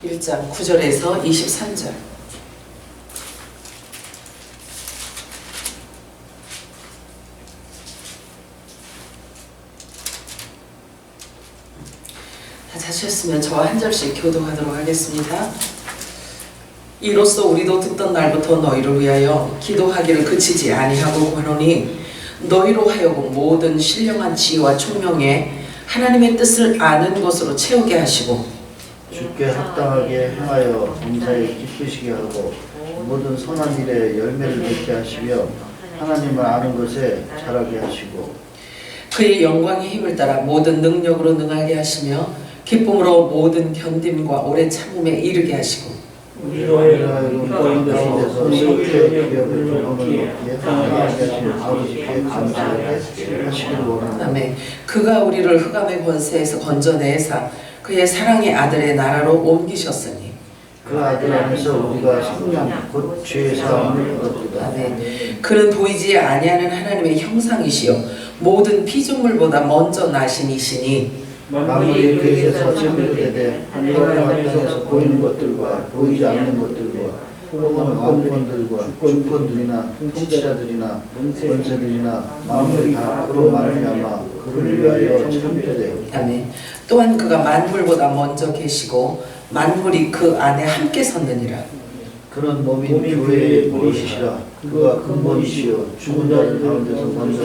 1장 9절에서 23절. 다 자셨으면 저와 한 절씩 교도하도록 하겠습니다. 이로써 우리도 듣던 날부터 너희를 위하여 기도하기를 그치지 아니하고 구하노니 너희로 하여금 모든 신령한 지혜와 총명에 하나님의 뜻을 아는 것으로 채우게 하시고 주께 합당하게 행하여 범사에 기쁘시게 하고 모든 선한 일에 열매를 맺게 하시며 하나님을 아는 것에 자라게 하시고 그의 영광의 힘을 따라 모든 능력으로 능하게 하시며 기쁨으로 모든 견딤과 오래 참음에 이르게 하시고 우리로 하여금 가운데서 성령의 기업을 경험을 예상하게 하시는 아버지께 감사하게 하시기를 원합니다. 아멘. 그가 우리를 흑암의 권세에서 건져내사 그의 사랑의 아들의 나라로 옮기셨으니 그 아들 안에서 우리가 성령 곧 죄의 사함을 얻었다. 아멘. 그는 보이지 아니하는 하나님의 형상이시요 모든 피조물보다 먼저 나신 이시니 만물이 그에게서 창조되되 하늘과 땅에서 보이는 것들과 보이지 않는 것들과 또는 왕권들과 주권들이나 통치자들이나 권세들이나 만물이 다 그로 말미암아 그를 위하여 창조되었다. 아멘. 또한 그가 만물보다 먼저 계시고 만물이 그 안에 함께 섰느니라. 그는 몸인 교회의 무엇이시라. 그가 근본이시여 죽은 자들 가운데서 먼저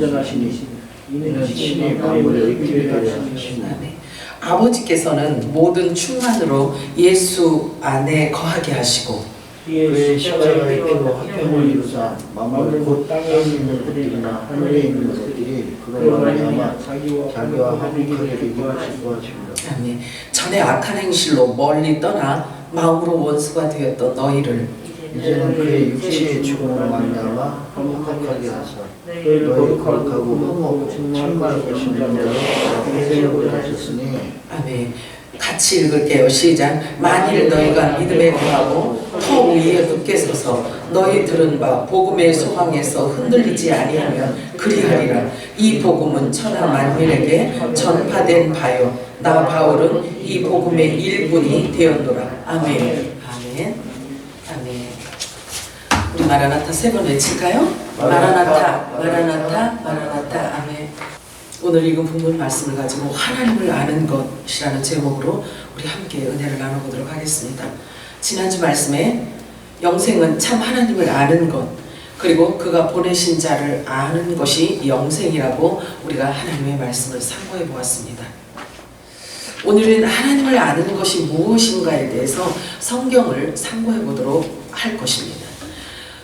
나신 이시니 이는 친히 만물의 의기를 하려 하시니 아멘. 아버지께서는 모든 충만으로 예수 안에 거하게 하시고 그의 십자가의 피로 화평을 이루사 만물 곧 땅에 있는 것들이나 하늘에 있는 것들이 그로 말미암아 자기와 화목하게 되기를 기뻐하십니다. 아멘. 전에 악한 행실로 멀리 떠나 마음으로 원수가 되었던 너희를 이제는 그의 육체의 죽음으로 말미암아 화목하게 하사 너희 거룩하고 흠없고 참말 것인 자로 세력을 하셨으니 아멘. 같이 읽을게요. 시작. 만일 너희가 믿음에 거하고 터 위에 굳게 서서 너희 들은 바 복음의 소망에서 흔들리지 아니하면 그리하리라. 이 복음은 천하 만민에게 전파된 바요 나 바울은 이 복음의 일꾼이 되었노라. 아멘. 아멘. 아멘. 우리 마라나타 세 번 외칠까요? 마라나타, 마라나타, 마라나타. 아멘. 오늘 읽은 본문 말씀을 가지고 하나님을 아는 것이라는 제목으로 우리 함께 은혜를 나눠보도록 하겠습니다. 지난주 말씀에 영생은 참 하나님을 아는 것, 그리고 그가 보내신 자를 아는 것이 영생이라고 우리가 하나님의 말씀을 상고해 보았습니다. 오늘은 하나님을 아는 것이 무엇인가에 대해서 성경을 상고해 보도록 할 것입니다.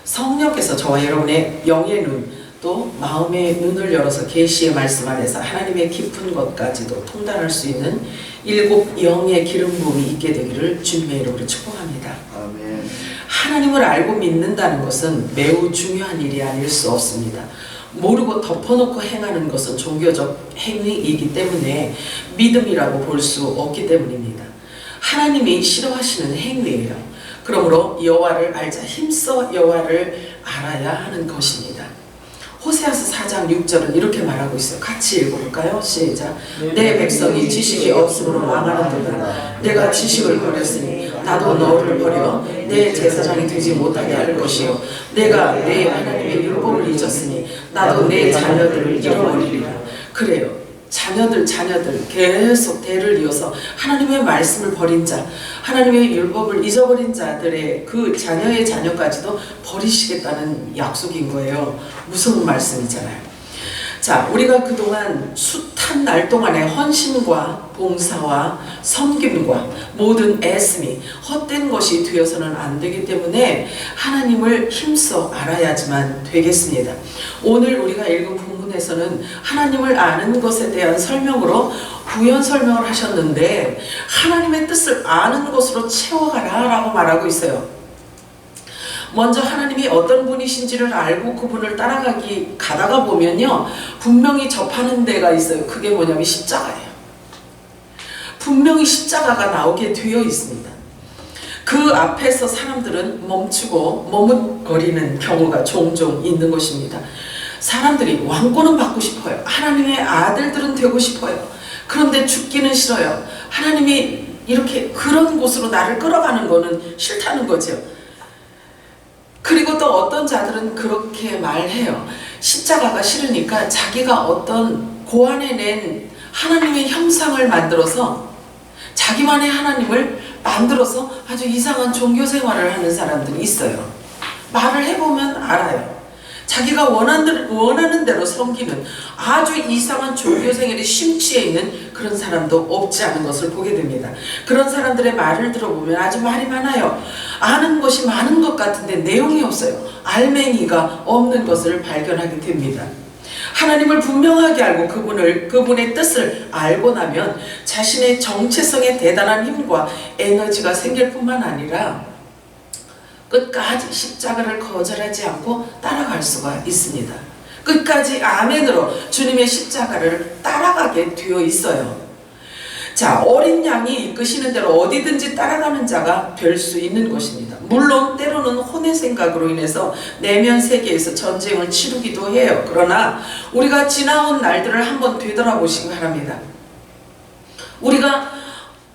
성령께서 저와 여러분의 영의 눈, 또 마음의 눈을 열어서 계시의 말씀 안에서 하나님의 깊은 것까지도 통달할 수 있는 7 영의 기름 부음이 있게 되기를 주님의 이름으로 축복합니다. 아멘. 하나님을 알고 믿는다는 것은 매우 중요한 일이 아닐 수 없습니다. 모르고 덮어놓고 행하는 것은 종교적 행위이기 때문에 믿음이라고 볼 수 없기 때문입니다. 하나님이 싫어하시는 행위예요. 그러므로 여호와를 알자, 힘써 여호와를 알아야 하는 것입니다. 호세아서 4장 6절은 이렇게 말하고 있어요. 같이 읽어볼까요? 시작. 내 백성이 지식이 없음으로 망하는도다. 내가 지식을 버렸으니 나도 너를 버려 내 제사장이 되지 못하게 할 것이요 내가 내 하나님의 율법을 잊었으니 나도 내 자녀들을 잃어버리리라. 그래요. 자녀들 계속 대를 이어서 하나님의 말씀을 버린 자, 하나님의 율법을 잊어버린 자들의 그 자녀의 자녀까지도 버리시겠다는 약속인 거예요. 무서운 말씀이잖아요. 자, 우리가 그동안 숱한 날 동안의 헌신과 봉사와 섬김과 모든 애씀이 헛된 것이 되어서는 안 되기 때문에 하나님을 힘써 알아야지만 되겠습니다. 오늘 우리가 읽은 본문에서는 하나님을 아는 것에 대한 설명으로 부연 설명을 하셨는데 하나님의 뜻을 아는 것으로 채워가라 라고 말하고 있어요. 먼저 하나님이 어떤 분이신지를 알고 그분을 가다가 보면요, 분명히 접하는 데가 있어요. 그게 뭐냐면 십자가예요. 분명히 십자가가 나오게 되어 있습니다. 그 앞에서 사람들은 멈추고 머뭇거리는 경우가 종종 있는 것입니다. 사람들이 왕권은 받고 싶어요. 하나님의 아들들은 되고 싶어요. 그런데 죽기는 싫어요. 하나님이 이렇게 그런 곳으로 나를 끌어가는 거는 싫다는 거죠. 그리고 또 어떤 자들은 그렇게 말해요. 십자가가 싫으니까 자기가 어떤 고안해낸 하나님의 형상을 만들어서 자기만의 하나님을 만들어서 아주 이상한 종교 생활을 하는 사람들이 있어요. 말을 해보면 알아요. 자기가 원하는 대로 섬기는 아주 이상한 종교 생활에 심취해 있는 그런 사람도 없지 않은 것을 보게 됩니다. 그런 사람들의 말을 들어보면 아주 말이 많아요. 아는 것이 많은 것 같은데 내용이 없어요. 알맹이가 없는 것을 발견하게 됩니다. 하나님을 분명하게 알고 그분의 뜻을 알고 나면 자신의 정체성에 대단한 힘과 에너지가 생길 뿐만 아니라 끝까지 십자가를 거절하지 않고 따라갈 수가 있습니다. 끝까지 아멘으로 주님의 십자가를 따라가게 되어 있어요. 자, 어린 양이 이끄시는 대로 어디든지 따라가는 자가 될 수 있는 것입니다. 물론 때로는 혼의 생각으로 인해서 내면 세계에서 전쟁을 치르기도 해요. 그러나 우리가 지나온 날들을 한번 되돌아보시기 바랍니다. 우리가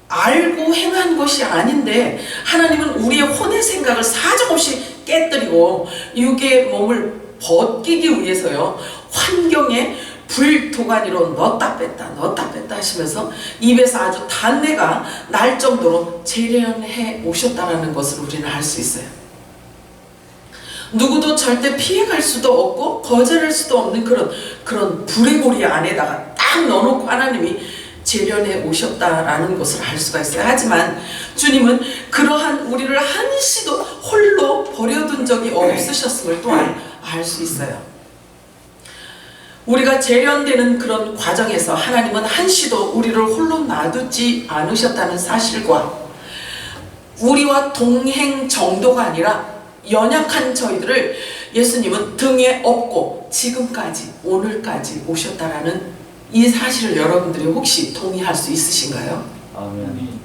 알고 행한 것이 아닌데 하나님은 우리의 혼의 생각을 사정없이 깨뜨리고 육의 몸을 벗기기 위해서요, 환경에 불도가니로 넣었다 뺐다 하시면서 입에서 아주 단내가 날 정도로 재련해 오셨다는 것을 우리는 알 수 있어요. 누구도 절대 피해갈 수도 없고 거절할 수도 없는 그런 불의 고리 안에다가 딱 넣어놓고 하나님이 재련해 오셨다라는 것을 알 수가 있어요. 하지만 주님은 그러한 우리를 한시도 홀로 버려둔 적이 없으셨음을 또한 알 수 있어요. 우리가 재련되는 그런 과정에서 하나님은 한시도 우리를 홀로 놔두지 않으셨다는 사실과 우리와 동행 정도가 아니라 연약한 저희들을 예수님은 등에 업고 지금까지 오늘까지 오셨다라는 이 사실을 여러분들이 혹시 동의할 수 있으신가요? 아멘.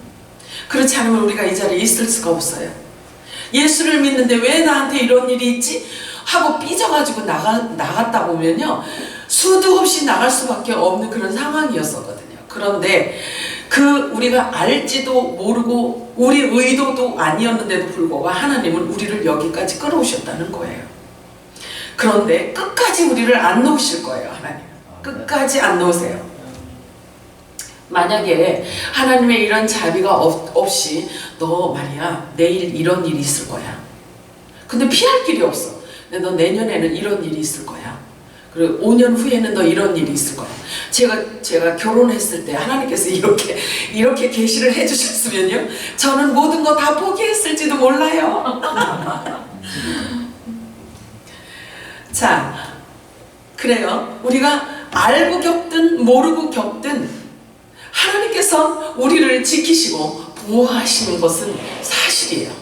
그렇지 않으면 우리가 이 자리에 있을 수가 없어요. 예수를 믿는데 왜 나한테 이런 일이 있지? 하고 삐져가지고 나갔다 보면요, 수도 없이 나갈 수밖에 없는 그런 상황이었었거든요. 그런데 우리가 알지도 모르고 우리 의도도 아니었는데도 불구하고 하나님은 우리를 여기까지 끌어오셨다는 거예요. 그런데 끝까지 우리를 안 놓으실 거예요. 하나님 끝까지 안 놓으세요. 만약에 하나님의 이런 자비가 없이 너 말이야 내일 이런 일이 있을 거야. 근데 피할 길이 없어. 근데 너 내년에는 이런 일이 있을 거야. 그리고 5년 후에는 너 이런 일이 있을 거야. 제가 결혼했을 때 하나님께서 이렇게 계시를 해주셨으면요, 저는 모든 거 다 포기했을지도 몰라요. 자, 그래요. 우리가 알고 겪든 모르고 겪든 하나님께서 우리를 지키시고 보호하시는 것은 사실이에요.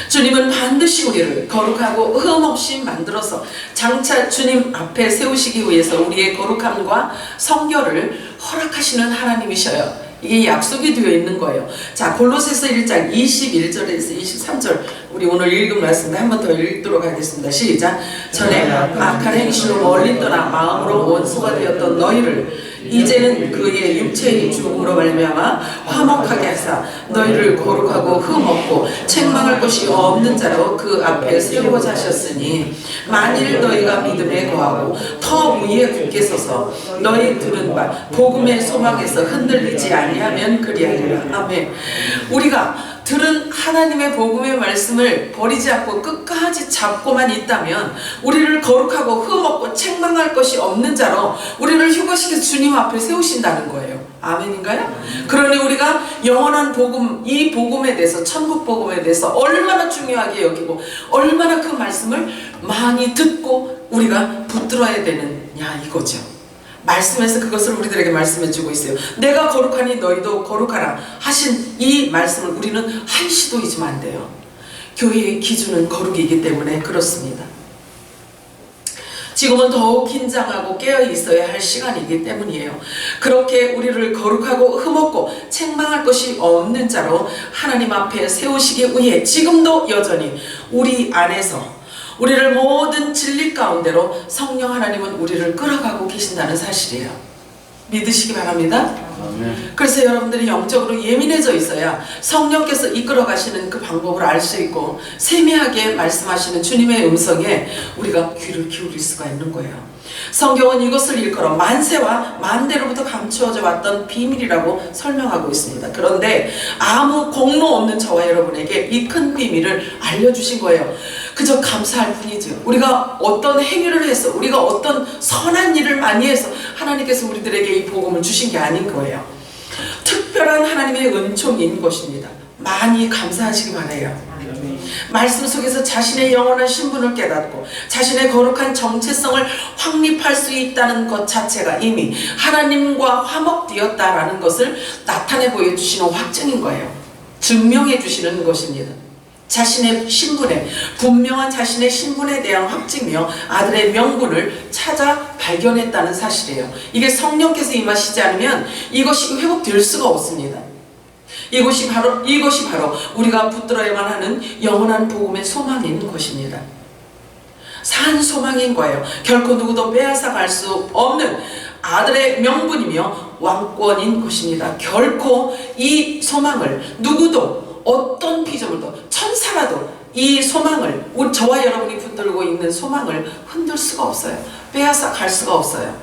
주님은 반드시 우리를 거룩하고 흠 없이 만들어서 장차 주님 앞에 세우시기 위해서 우리의 거룩함과 성결을 허락하시는 하나님이셔요. 이게 약속이 되어 있는 거예요. 자, 골로새서 1장 21절에서 23절 우리 오늘 읽은 말씀을 한 번 더 읽도록 하겠습니다. 시작. 전에 악한 행실로 멀리 떠나 마음으로 원수가 되었던 너희를 이제는 그의 육체의 죽음으로 말미암아 화목하게 하사 너희를 거룩하고 흠 없고 책망할 것이 없는 자로 그 앞에 세우고자 하셨으니 만일 너희가 믿음에 거하고 터 위에 굳게 서서 너희 들은 바 복음의 소망에서 흔들리지 아니하면 그리하리라. 아멘. 우리가 들은 하나님의 복음의 말씀을 버리지 않고 끝까지 잡고만 있다면 우리를 거룩하고 흠없고 책망할 것이 없는 자로 우리를 휴거시켜 주님 앞에 세우신다는 거예요. 아멘인가요? 그러니 우리가 영원한 복음, 이 복음에 대해서, 천국 복음에 대해서 얼마나 중요하게 여기고 얼마나 그 말씀을 많이 듣고 우리가 붙들어야 되느냐 이거죠. 말씀에서 그것을 우리들에게 말씀해 주고 있어요. 내가 거룩하니 너희도 거룩하라 하신 이 말씀을 우리는 한시도 잊으면 안 돼요. 교회의 기준은 거룩이기 때문에 그렇습니다. 지금은 더욱 긴장하고 깨어 있어야 할 시간이기 때문이에요. 그렇게 우리를 거룩하고 흠없고 책망할 것이 없는 자로 하나님 앞에 세우시기 위해 지금도 여전히 우리 안에서 우리를 모든 진리 가운데로 성령 하나님은 우리를 끌어가고 계신다는 사실이에요. 믿으시기 바랍니다. 그래서 여러분들이 영적으로 예민해져 있어야 성령께서 이끌어 가시는 그 방법을 알 수 있고 세미하게 말씀하시는 주님의 음성에 우리가 귀를 기울일 수가 있는 거예요. 성경은 이것을 일컬어 만세와 만대로부터 감추어져 왔던 비밀이라고 설명하고 있습니다. 그런데 아무 공로 없는 저와 여러분에게 이 큰 비밀을 알려주신 거예요. 그저 감사할 뿐이죠. 우리가 어떤 행위를 해서, 우리가 어떤 선한 일을 많이 해서 하나님께서 우리들에게 이 복음을 주신 게 아닌 거예요. 특별한 하나님의 은총인 것입니다. 많이 감사하시기 바라요. 말씀 속에서 자신의 영원한 신분을 깨닫고 자신의 거룩한 정체성을 확립할 수 있다는 것 자체가 이미 하나님과 화목되었다라는 것을 나타내 보여주시는 확증인 거예요. 증명해 주시는 것입니다. 자신의 신분에, 분명한 자신의 신분에 대한 확증이며 아들의 명분을 찾아 발견했다는 사실이에요. 이게 성령께서 임하시지 않으면 이것이 회복될 수가 없습니다. 이것이 바로 우리가 붙들어야만 하는 영원한 복음의 소망인 것입니다. 산 소망인 거예요. 결코 누구도 빼앗아 갈 수 없는 아들의 명분이며 왕권인 것입니다. 결코 이 소망을 누구도, 어떤 피조물도, 천사라도 이 소망을, 저와 여러분이 붙들고 있는 소망을 흔들 수가 없어요. 빼앗아 갈 수가 없어요.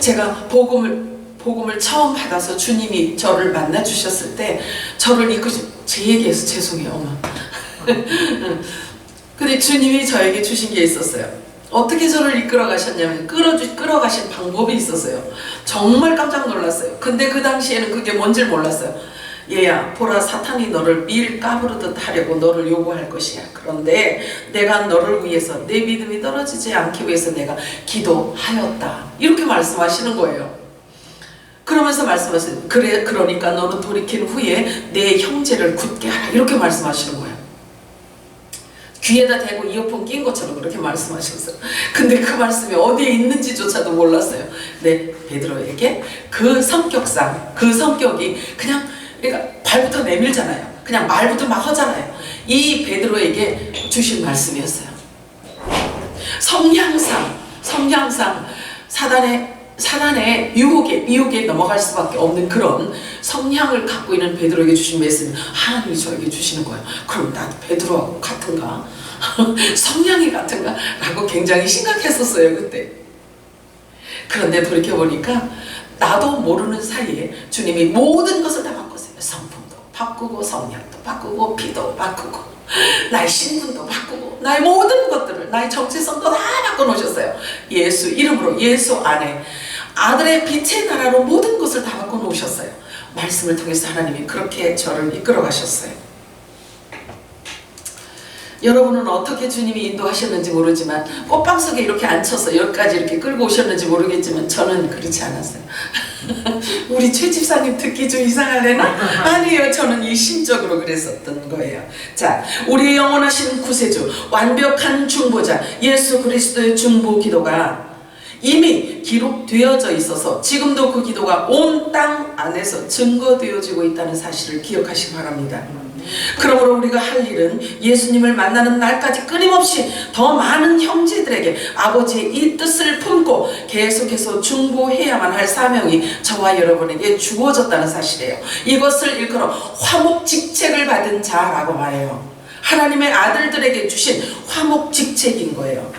제가 복음을 처음 받아서 주님이 저를 만나 주셨을 때 저를 제 얘기해서 죄송해요, 엄마. 근데 주님이 저에게 주신 게 있었어요. 어떻게 저를 이끌어 가셨냐면 끌어가신 방법이 있었어요. 정말 깜짝 놀랐어요. 근데 그 당시에는 그게 뭔지 몰랐어요. 얘야, 보라, 사탄이 너를 밀 까부르듯 하려고 너를 요구할 것이야. 그런데 내가 너를 위해서, 내 믿음이 떨어지지 않기 위해서 내가 기도하였다. 이렇게 말씀하시는 거예요. 그러면서 말씀하세요. 그러니까 너는 돌이킨 후에 내 형제를 굳게 하라. 이렇게 말씀하시는 거예요. 귀에다 대고 이어폰 낀 것처럼 그렇게 말씀하셨어요. 근데 그 말씀이 어디에 있는지조차도 몰랐어요. 근데 베드로에게 그 성격이 그냥, 그러니까 발부터 내밀잖아요. 그냥 말부터 막 하잖아요. 이 베드로에게 주신 말씀이었어요. 성향상 사단의 유혹에 넘어갈 수밖에 없는 그런 성향을 갖고 있는 베드로에게 주신 메시지는 하나님이 저에게 주시는 거예요. 그럼 나도 베드로하고 같은가? 성향이 같은가? 라고 굉장히 심각했었어요, 그때. 그런데 돌이켜보니까 나도 모르는 사이에 주님이 모든 것을 다 바꿨어요. 성품도 바꾸고, 성향도 바꾸고, 피도 바꾸고, 나의 신분도 바꾸고, 나의 모든 것들을, 나의 정체성도 다 바꿔놓으셨어요. 예수 이름으로, 예수 안에 아들의 빛의 나라로 모든 것을 다 바꿔놓으셨어요. 말씀을 통해서 하나님이 그렇게 저를 이끌어 가셨어요. 여러분은 어떻게 주님이 인도하셨는지 모르지만 꽃방 속에 이렇게 앉혀서 여기까지 이렇게 끌고 오셨는지 모르겠지만 저는 그렇지 않았어요. 우리 최 집사님 듣기 좀 이상하려나? 아니에요. 저는 이 심적으로 그랬었던 거예요. 자, 우리의 영원하신 구세주, 완벽한 중보자 예수 그리스도의 중보 기도가 이미 기록되어져 있어서 지금도 그 기도가 온 땅 안에서 증거되어지고 있다는 사실을 기억하시기 바랍니다. 그러므로 우리가 할 일은 예수님을 만나는 날까지 끊임없이 더 많은 형제들에게 아버지의 이 뜻을 품고 계속해서 중보해야만 할 사명이 저와 여러분에게 주어졌다는 사실이에요. 이것을 일컬어 화목직책을 받은 자라고 말해요. 하나님의 아들들에게 주신 화목직책인 거예요.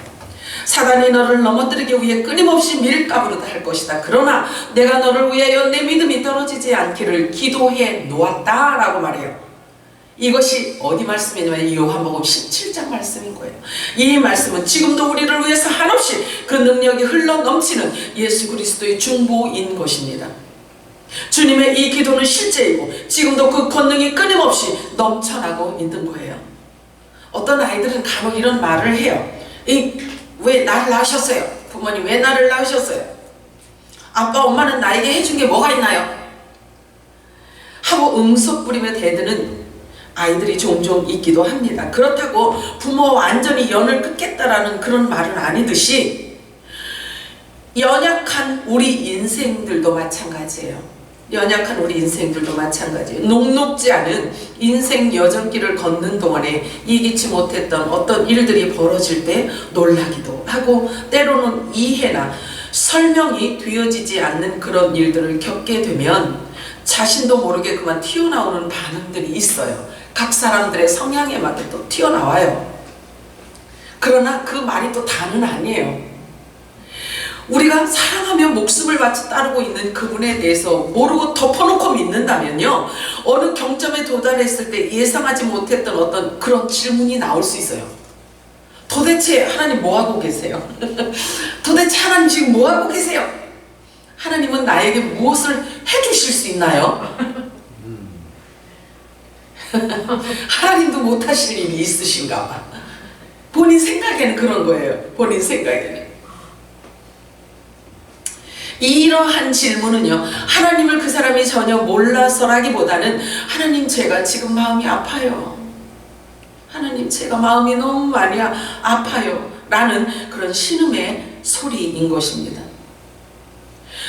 사단이 너를 넘어뜨리기 위해 끊임없이 밀가부르다 할 것이다. 그러나 내가 너를 위하여 내 믿음이 떨어지지 않기를 기도해 놓았다 라고 말해요. 이것이 어디 말씀이냐면 요한복음 17장 말씀인 거예요. 이 말씀은 지금도 우리를 위해서 한없이 그 능력이 흘러넘치는 예수 그리스도의 중보인 것입니다. 주님의 이 기도는 실제이고 지금도 그 권능이 끊임없이 넘쳐나고 있는 거예요. 어떤 아이들은 간혹 이런 말을 해요. 왜 나를 낳으셨어요? 부모님 왜 나를 낳으셨어요? 아빠 엄마는 나에게 해준 게 뭐가 있나요? 하고 응석부리며 대드는 아이들이 종종 있기도 합니다. 그렇다고 부모와 완전히 연을 끊겠다라는 그런 말은 아니듯이 연약한 우리 인생들도 마찬가지예요. 연약한 우리 인생들도 마찬가지예요. 녹록지 않은 인생 여정길을 걷는 동안에 예기치 못했던 어떤 일들이 벌어질 때 놀라기도 하고, 때로는 이해나 설명이 되어지지 않는 그런 일들을 겪게 되면 자신도 모르게 그만 튀어나오는 반응들이 있어요. 각 사람들의 성향에 맞게 또 튀어나와요. 그러나 그 말이 또 다는 아니에요. 우리가 사랑하며 목숨을 바쳐 따르고 있는 그분에 대해서 모르고 덮어놓고 믿는다면요, 어느 경점에 도달했을 때 예상하지 못했던 어떤 그런 질문이 나올 수 있어요. 도대체 하나님 뭐하고 계세요? 도대체 하나님 지금 뭐하고 계세요? 하나님은 나에게 무엇을 해주실 수 있나요? 하나님도 못하실 일이 있으신가 봐. 본인 생각에는 그런 거예요. 본인 생각에는. 이러한 질문은요, 하나님을 그 사람이 전혀 몰라서라기보다는 하나님, 제가 지금 마음이 아파요. 하나님, 제가 마음이 너무 많이 아파요. 라는 그런 신음의 소리인 것입니다.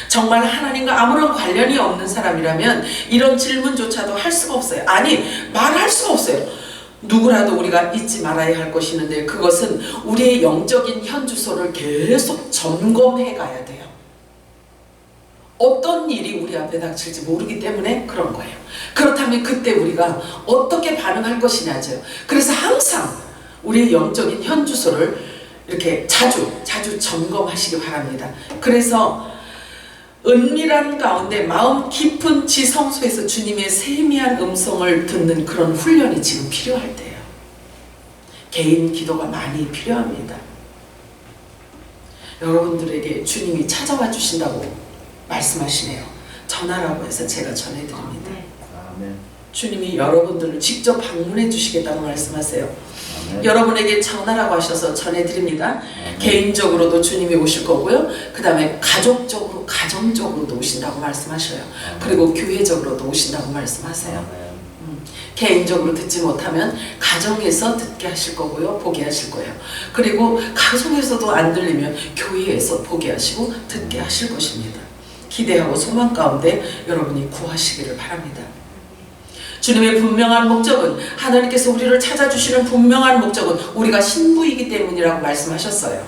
정말 하나님과 아무런 관련이 없는 사람이라면 이런 질문조차도 할 수가 없어요. 아니, 말할 수가 없어요. 누구라도 우리가 잊지 말아야 할 것이 있는데, 그것은 우리의 영적인 현주소를 계속 점검해 가야 돼요. 어떤 일이 우리 앞에 닥칠지 모르기 때문에 그런 거예요. 그렇다면 그때 우리가 어떻게 반응할 것이냐죠. 그래서 항상 우리의 영적인 현주소를 이렇게 자주 점검하시기 바랍니다. 그래서 은밀한 가운데 마음 깊은 지성소에서 주님의 세미한 음성을 듣는 그런 훈련이 지금 필요할 때예요. 개인 기도가 많이 필요합니다. 여러분들에게 주님이 찾아와 주신다고 말씀하시네요. 전하라고 해서 제가 전해드립니다. 아멘. 주님이 여러분들을 직접 방문해 주시겠다고 말씀하세요. 아멘. 여러분에게 전하라고 하셔서 전해드립니다. 개인적으로도 주님이 오실 거고요. 그 다음에 가족적으로, 가정적으로도 오신다고 말씀하셔요. 그리고 교회적으로도 오신다고 말씀하세요. 개인적으로 듣지 못하면 가정에서 듣게 하실 거고요, 보게 하실 거예요. 그리고 가정에서도 안 들리면 교회에서 보게 하시고 듣게 하실 것입니다. 기대하고 소망 가운데 여러분이 구하시기를 바랍니다. 주님의 분명한 목적은, 하나님께서 우리를 찾아주시는 분명한 목적은 우리가 신부이기 때문이라고 말씀하셨어요.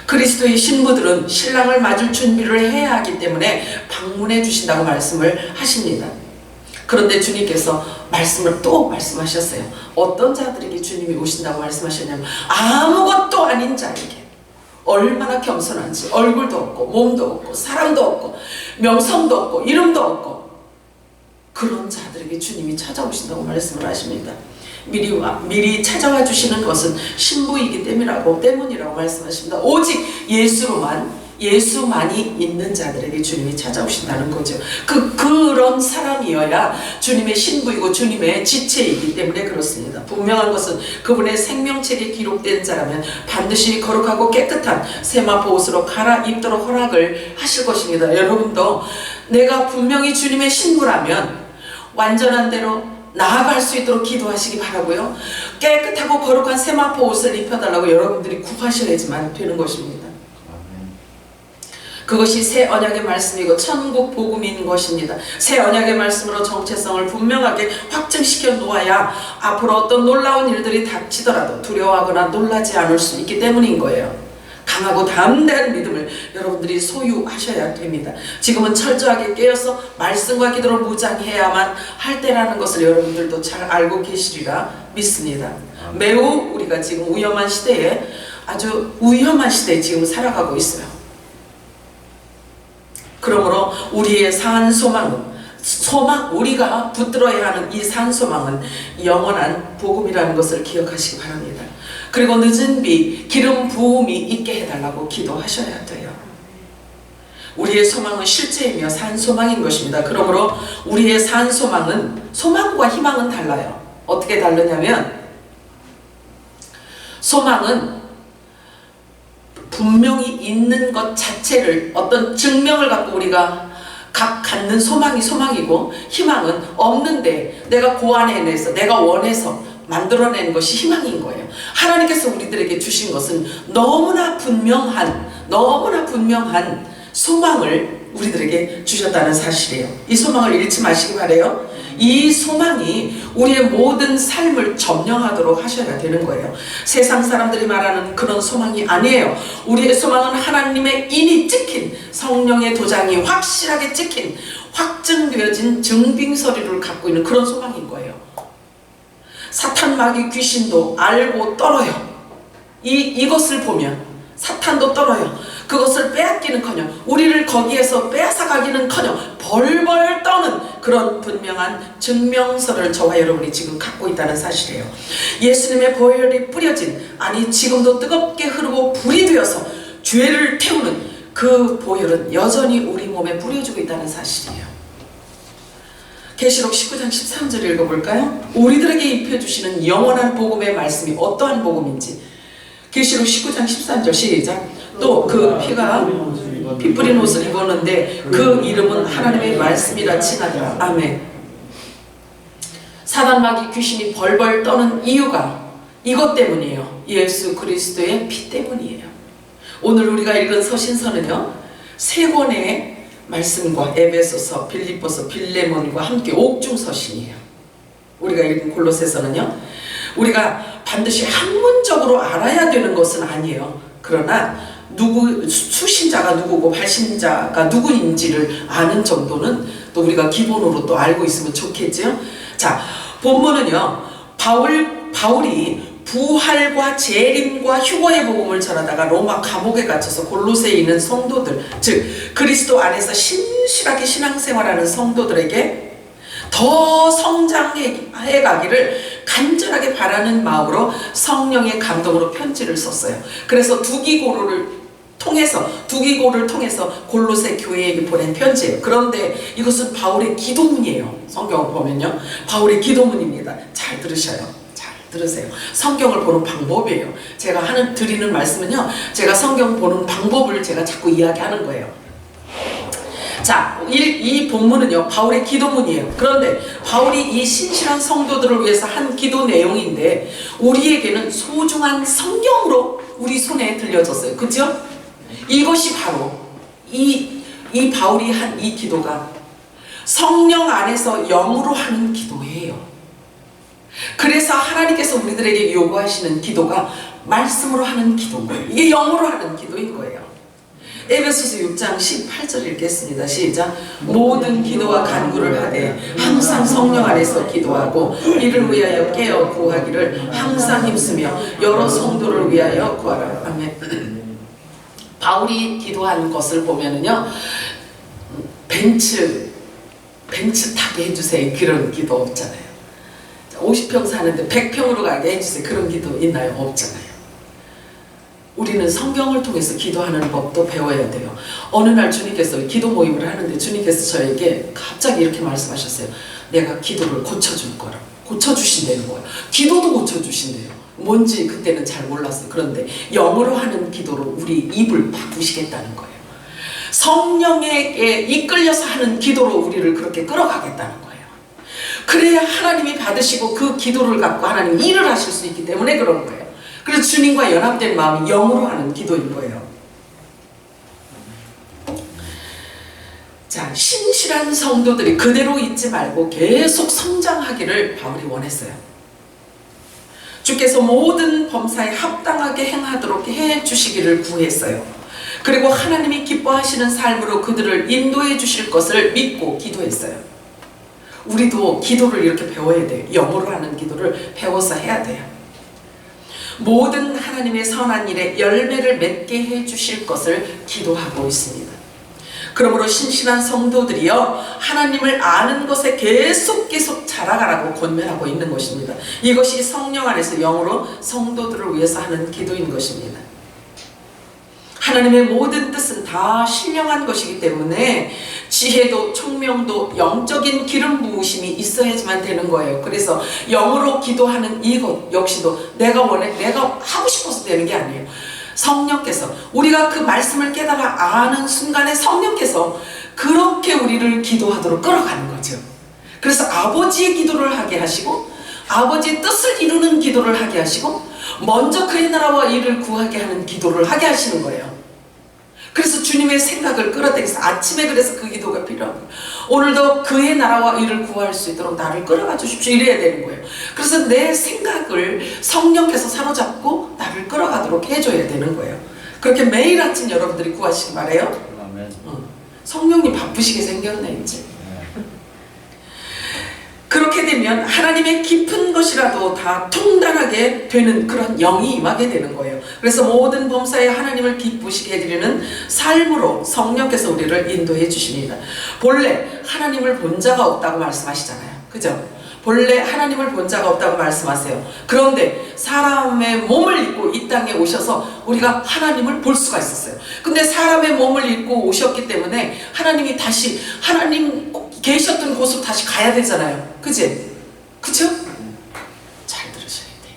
그리스도의 신부들은 신랑을 맞을 준비를 해야 하기 때문에 방문해 주신다고 말씀을 하십니다. 그런데 주님께서 말씀을 또 말씀하셨어요. 어떤 자들에게 주님이 오신다고 말씀하셨냐면, 아무것도 아닌 자에게, 얼마나 겸손한지, 얼굴도 없고 몸도 없고 사랑도 없고 명성도 없고 이름도 없고 그런 자들에게 주님이 찾아오신다고 말씀을 하십니다. 미리 찾아와 주시는 것은 신부이기 때문이라고 말씀하십니다. 오직 예수만이 있는 자들에게 주님이 찾아오신다는 거죠. 그런 사람이어야 주님의 신부이고 주님의 지체이기 때문에 그렇습니다. 분명한 것은 그분의 생명책에 기록된 자라면 반드시 거룩하고 깨끗한 세마포 옷으로 갈아입도록 허락을 하실 것입니다. 여러분도 내가 분명히 주님의 신부라면 완전한 대로 나아갈 수 있도록 기도하시기 바라고요. 깨끗하고 거룩한 세마포 옷을 입혀달라고 여러분들이 구하셔야지만 되는 것입니다. 그것이 새 언약의 말씀이고 천국 복음인 것입니다. 새 언약의 말씀으로 정체성을 분명하게 확증시켜 놓아야 앞으로 어떤 놀라운 일들이 닥치더라도 두려워하거나 놀라지 않을 수 있기 때문인 거예요. 강하고 담대한 믿음을 여러분들이 소유하셔야 됩니다. 지금은 철저하게 깨어서 말씀과 기도로 무장해야만 할 때라는 것을 여러분들도 잘 알고 계시리라 믿습니다. 매우 우리가 지금 위험한 시대에, 아주 위험한 시대에 지금 살아가고 있어요. 그러므로 우리의 산 소망은, 우리가 붙들어야 하는 이 산 소망은 영원한 복음이라는 것을 기억하시기 바랍니다. 그리고 늦은 비, 기름 부음이 있게 해달라고 기도하셔야 돼요. 우리의 소망은 실제이며 산 소망인 것입니다. 그러므로 우리의 산 소망은, 소망과 희망은 달라요. 어떻게 다르냐면, 소망은 분명히 있는 것 자체를, 어떤 증명을 갖고 우리가 갖는 소망이 소망이고, 희망은 없는데 내가 고안해내서, 내가 원해서 만들어낸 것이 희망인 거예요. 하나님께서 우리들에게 주신 것은 너무나 분명한 소망을 우리들에게 주셨다는 사실이에요. 이 소망을 잃지 마시기 바래요. 이 소망이 우리의 모든 삶을 점령하도록 하셔야 되는 거예요. 세상 사람들이 말하는 그런 소망이 아니에요. 우리의 소망은 하나님의 인이 찍힌, 성령의 도장이 확실하게 찍힌, 확증되어진 증빙서류를 갖고 있는 그런 소망인 거예요. 사탄, 마귀, 귀신도 알고 떨어요. 이것을 보면 사탄도 떨어요. 그것을 빼앗기는커녕 우리를 거기에서 빼앗아가기는커녕 벌벌 떠는 그런 분명한 증명서를 저와 여러분이 지금 갖고 있다는 사실이에요. 예수님의 보혈이 뿌려진, 아니 지금도 뜨겁게 흐르고 불이 되어서 죄를 태우는 그 보혈은 여전히 우리 몸에 뿌려지고 있다는 사실이에요. 계시록 19장 13절 읽어볼까요? 우리들에게 입혀주시는 영원한 복음의 말씀이 어떠한 복음인지. 계시록 19장 13절 시작. 또 그 피가 피 뿌린 옷을 입었는데 그 이름은 하나님의 말씀이라 칭하더라. 아멘. 사단, 마귀, 귀신이 벌벌 떠는 이유가 이것 때문이에요. 예수 그리스도의 피 때문이에요. 오늘 우리가 읽은 서신서는요, 세 권의 말씀과 에베소서, 빌립보서, 빌레몬과 함께 옥중서신이에요. 우리가 읽은 골로새서는요, 우리가 반드시 학문적으로 알아야 되는 것은 아니에요. 그러나 수신자가 누구고 발신자가 누구인지를 아는 정도는 또 우리가 기본으로 또 알고 있으면 좋겠죠. 자, 본문은요, 바울이 부활과 재림과 휴거의 복음을 전하다가 로마 감옥에 갇혀서 골로새에 있는 성도들, 즉 그리스도 안에서 신실하게 신앙생활하는 성도들에게 더 성장해 가기를 간절하게 바라는 마음으로 성령의 감동으로 편지를 썼어요. 그래서 두기고를 통해서 골로새 교회에게 보낸 편지예요. 그런데 이것은 바울의 기도문이에요. 성경을 보면요, 바울의 기도문입니다. 잘 들으셔요. 잘 들으세요. 성경을 보는 방법이에요. 제가 드리는 말씀은요, 제가 성경 보는 방법을 제가 자꾸 이야기하는 거예요. 자, 이 본문은요, 바울의 기도문이에요. 그런데 바울이 이 신실한 성도들을 위해서 한 기도 내용인데 우리에게는 소중한 성경으로 우리 손에 들려졌어요. 그죠? 이것이 바로 이 바울이 한 이 기도가 성령 안에서 영으로 하는 기도예요. 그래서 하나님께서 우리들에게 요구하시는 기도가 말씀으로 하는 기도인 거예요. 이게 영으로 하는 기도인 거예요. 에베소서 6장 18절 읽겠습니다. 시작. 모든 기도와 간구를 하되 항상 성령 안에서 기도하고 이를 위하여 깨어 구하기를 항상 힘쓰며 여러 성도를 위하여 구하라. 아멘. 바울이 기도한 것을 보면은요, 벤츠 타게 해주세요, 그런 기도 없잖아요. 50평 사는데 100평으로 가게 해주세요, 그런 기도 있나요? 없잖아요. 우리는 성경을 통해서 기도하는 법도 배워야 돼요. 어느 날 주님께서 기도 모임을 하는데 주님께서 저에게 갑자기 이렇게 말씀하셨어요. 내가 기도를 고쳐줄 거라. 고쳐주신다는 거예요. 기도도 고쳐주신대요. 뭔지 그때는 잘 몰랐어요. 그런데 영어로 하는 기도로 우리 입을 바꾸시겠다는 거예요. 성령에게 이끌려서 하는 기도로 우리를 그렇게 끌어가겠다는 거예요. 그래야 하나님이 받으시고 그 기도를 갖고 하나님 일을 하실 수 있기 때문에 그런 거예요. 그래서 주님과 연합된 마음이 영으로 하는 기도인 거예요. 자, 신실한 성도들이 그대로 있지 말고 계속 성장하기를 바울이 원했어요. 주께서 모든 범사에 합당하게 행하도록 해주시기를 구했어요. 그리고 하나님이 기뻐하시는 삶으로 그들을 인도해 주실 것을 믿고 기도했어요. 우리도 기도를 이렇게 배워야 돼요. 영어로 하는 기도를 배워서 해야 돼요. 모든 하나님의 선한 일에 열매를 맺게 해주실 것을 기도하고 있습니다. 그러므로 신실한 성도들이요, 하나님을 아는 것에 계속 자라가라고 권면하고 있는 것입니다. 이것이 성령 안에서 영으로 성도들을 위해서 하는 기도인 것입니다. 하나님의 모든 뜻은 다 신령한 것이기 때문에 지혜도 총명도 영적인 기름 부으심이 있어야지만 되는 거예요. 그래서 영으로 기도하는 이것 역시도 내가 하고 싶어서 되는 게 아니에요. 성령께서, 우리가 그 말씀을 깨달아 아는 순간에 성령께서 그렇게 우리를 기도하도록 끌어가는 거죠. 그래서 아버지의 기도를 하게 하시고 아버지의 뜻을 이루는 기도를 하게 하시고 먼저 그의 나라와 일을 구하게 하는 기도를 하게 하시는 거예요. 그래서 주님의 생각을 끌어당겨서 아침에 그래서 그 기도가 필요한 거예요. 오늘도 그의 나라와 이를 구할 수 있도록 나를 끌어가 주십시오. 이래야 되는 거예요. 그래서 내 생각을 성령께서 사로잡고 나를 끌어가도록 해줘야 되는 거예요. 그렇게 매일 아침 여러분들이 구하시기 바래요. 아멘. 성령님 바쁘시게 생겼네 이제. 그렇게 되면 하나님의 깊은 것이라도 다 통달하게 되는 그런 영이 임하게 되는 거예요. 그래서 모든 범사에 하나님을 기쁘시게 해드리는 삶으로 성령께서 우리를 인도해 주십니다. 본래 하나님을 본 자가 없다고 말씀하시잖아요. 그죠? 본래 하나님을 본 자가 없다고 말씀하세요. 그런데 사람의 몸을 입고 이 땅에 오셔서 우리가 하나님을 볼 수가 있었어요. 근데 사람의 몸을 입고 오셨기 때문에 하나님이 다시 하나님 계셨던 곳으로 다시 가야 되잖아요. 그치? 그쵸? 잘 들으셔야 돼요.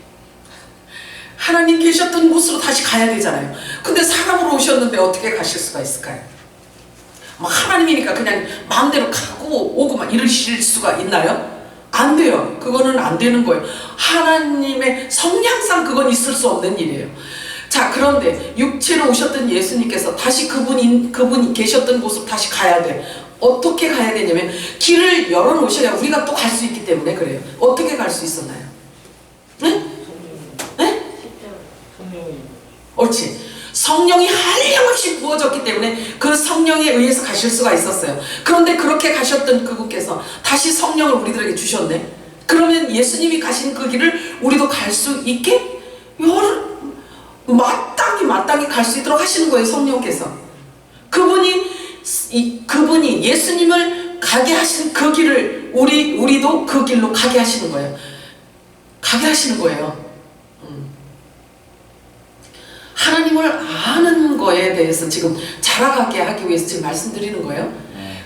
하나님 계셨던 곳으로 다시 가야 되잖아요. 근데 사람으로 오셨는데 어떻게 가실 수가 있을까요? 막 하나님이니까 그냥 마음대로 가고 오고 막 이러실 수가 있나요? 안 돼요. 그거는 안 되는 거예요. 하나님의 성향상 그건 있을 수 없는 일이에요. 자, 그런데 육체로 오셨던 예수님께서 다시 그분이 계셨던 곳으로 다시 가야 돼. 어떻게 가야 되냐면 길을 열어놓으셔야 우리가 또 갈 수 있기 때문에 그래요. 어떻게 갈 수 있었나요? 네? 네? 옳지. 성령이 한량없이 부어졌기 때문에 그 성령에 의해서 가실 수가 있었어요. 그런데 그렇게 가셨던 그분께서 다시 성령을 우리들에게 주셨네. 그러면 예수님이 가신 그 길을 우리도 갈 수 있게 마땅히 갈 수 있도록 하시는 거예요. 성령께서. 그분이 예수님을 가게 하신 그 길을 우리도 그 길로 가게 하시는 거예요. 가게 하시는 거예요. 하나님을 아는 거에 대해서 지금 자라가게 하기 위해서 지금 말씀드리는 거예요.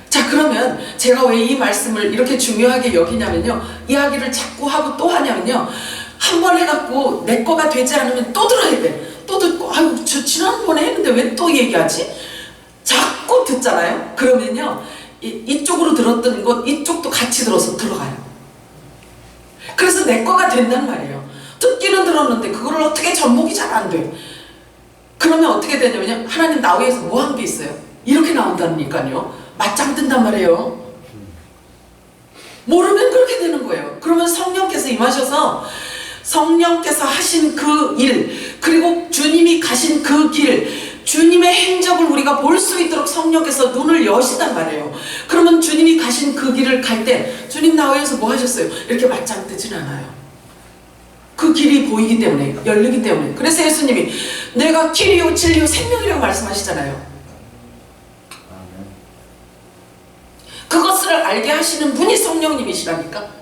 자, 그러면 제가 왜 이 말씀을 이렇게 중요하게 여기냐면요, 이야기를 자꾸 하고 또 하냐면요, 한 번 해갖고 내 거가 되지 않으면 또 들어야 돼. 또 듣고, 아유 저 지난번에 했는데 왜 또 얘기하지? 자꾸 듣잖아요. 그러면요, 이쪽으로 들었던 것 이쪽도 같이 들어서 들어가요. 그래서 내 거가 된단 말이에요. 듣기는 들었는데 그거를 어떻게 접목이 잘 안 돼. 그러면 어떻게 되냐면요, 하나님 나 위해서 뭐 한 게 있어요? 이렇게 나온다니까요. 맞짱 뜬단 말이에요. 모르면 그렇게 되는 거예요. 그러면 성령께서 임하셔서 성령께서 하신 그 일, 그리고 주님이 가신 그 길, 주님의 행적을 우리가 볼 수 있도록 성령께서 눈을 여신단 말이에요. 그러면 주님이 가신 그 길을 갈 때 주님 나 위해서 뭐 하셨어요? 이렇게 맞짱 뜨진 않아요. 그 길이 보이기 때문에, 열리기 때문에. 그래서 예수님이 내가 길이요 진리요 생명이라고 말씀하시잖아요. 그것을 알게 하시는 분이 성령님이시라니까.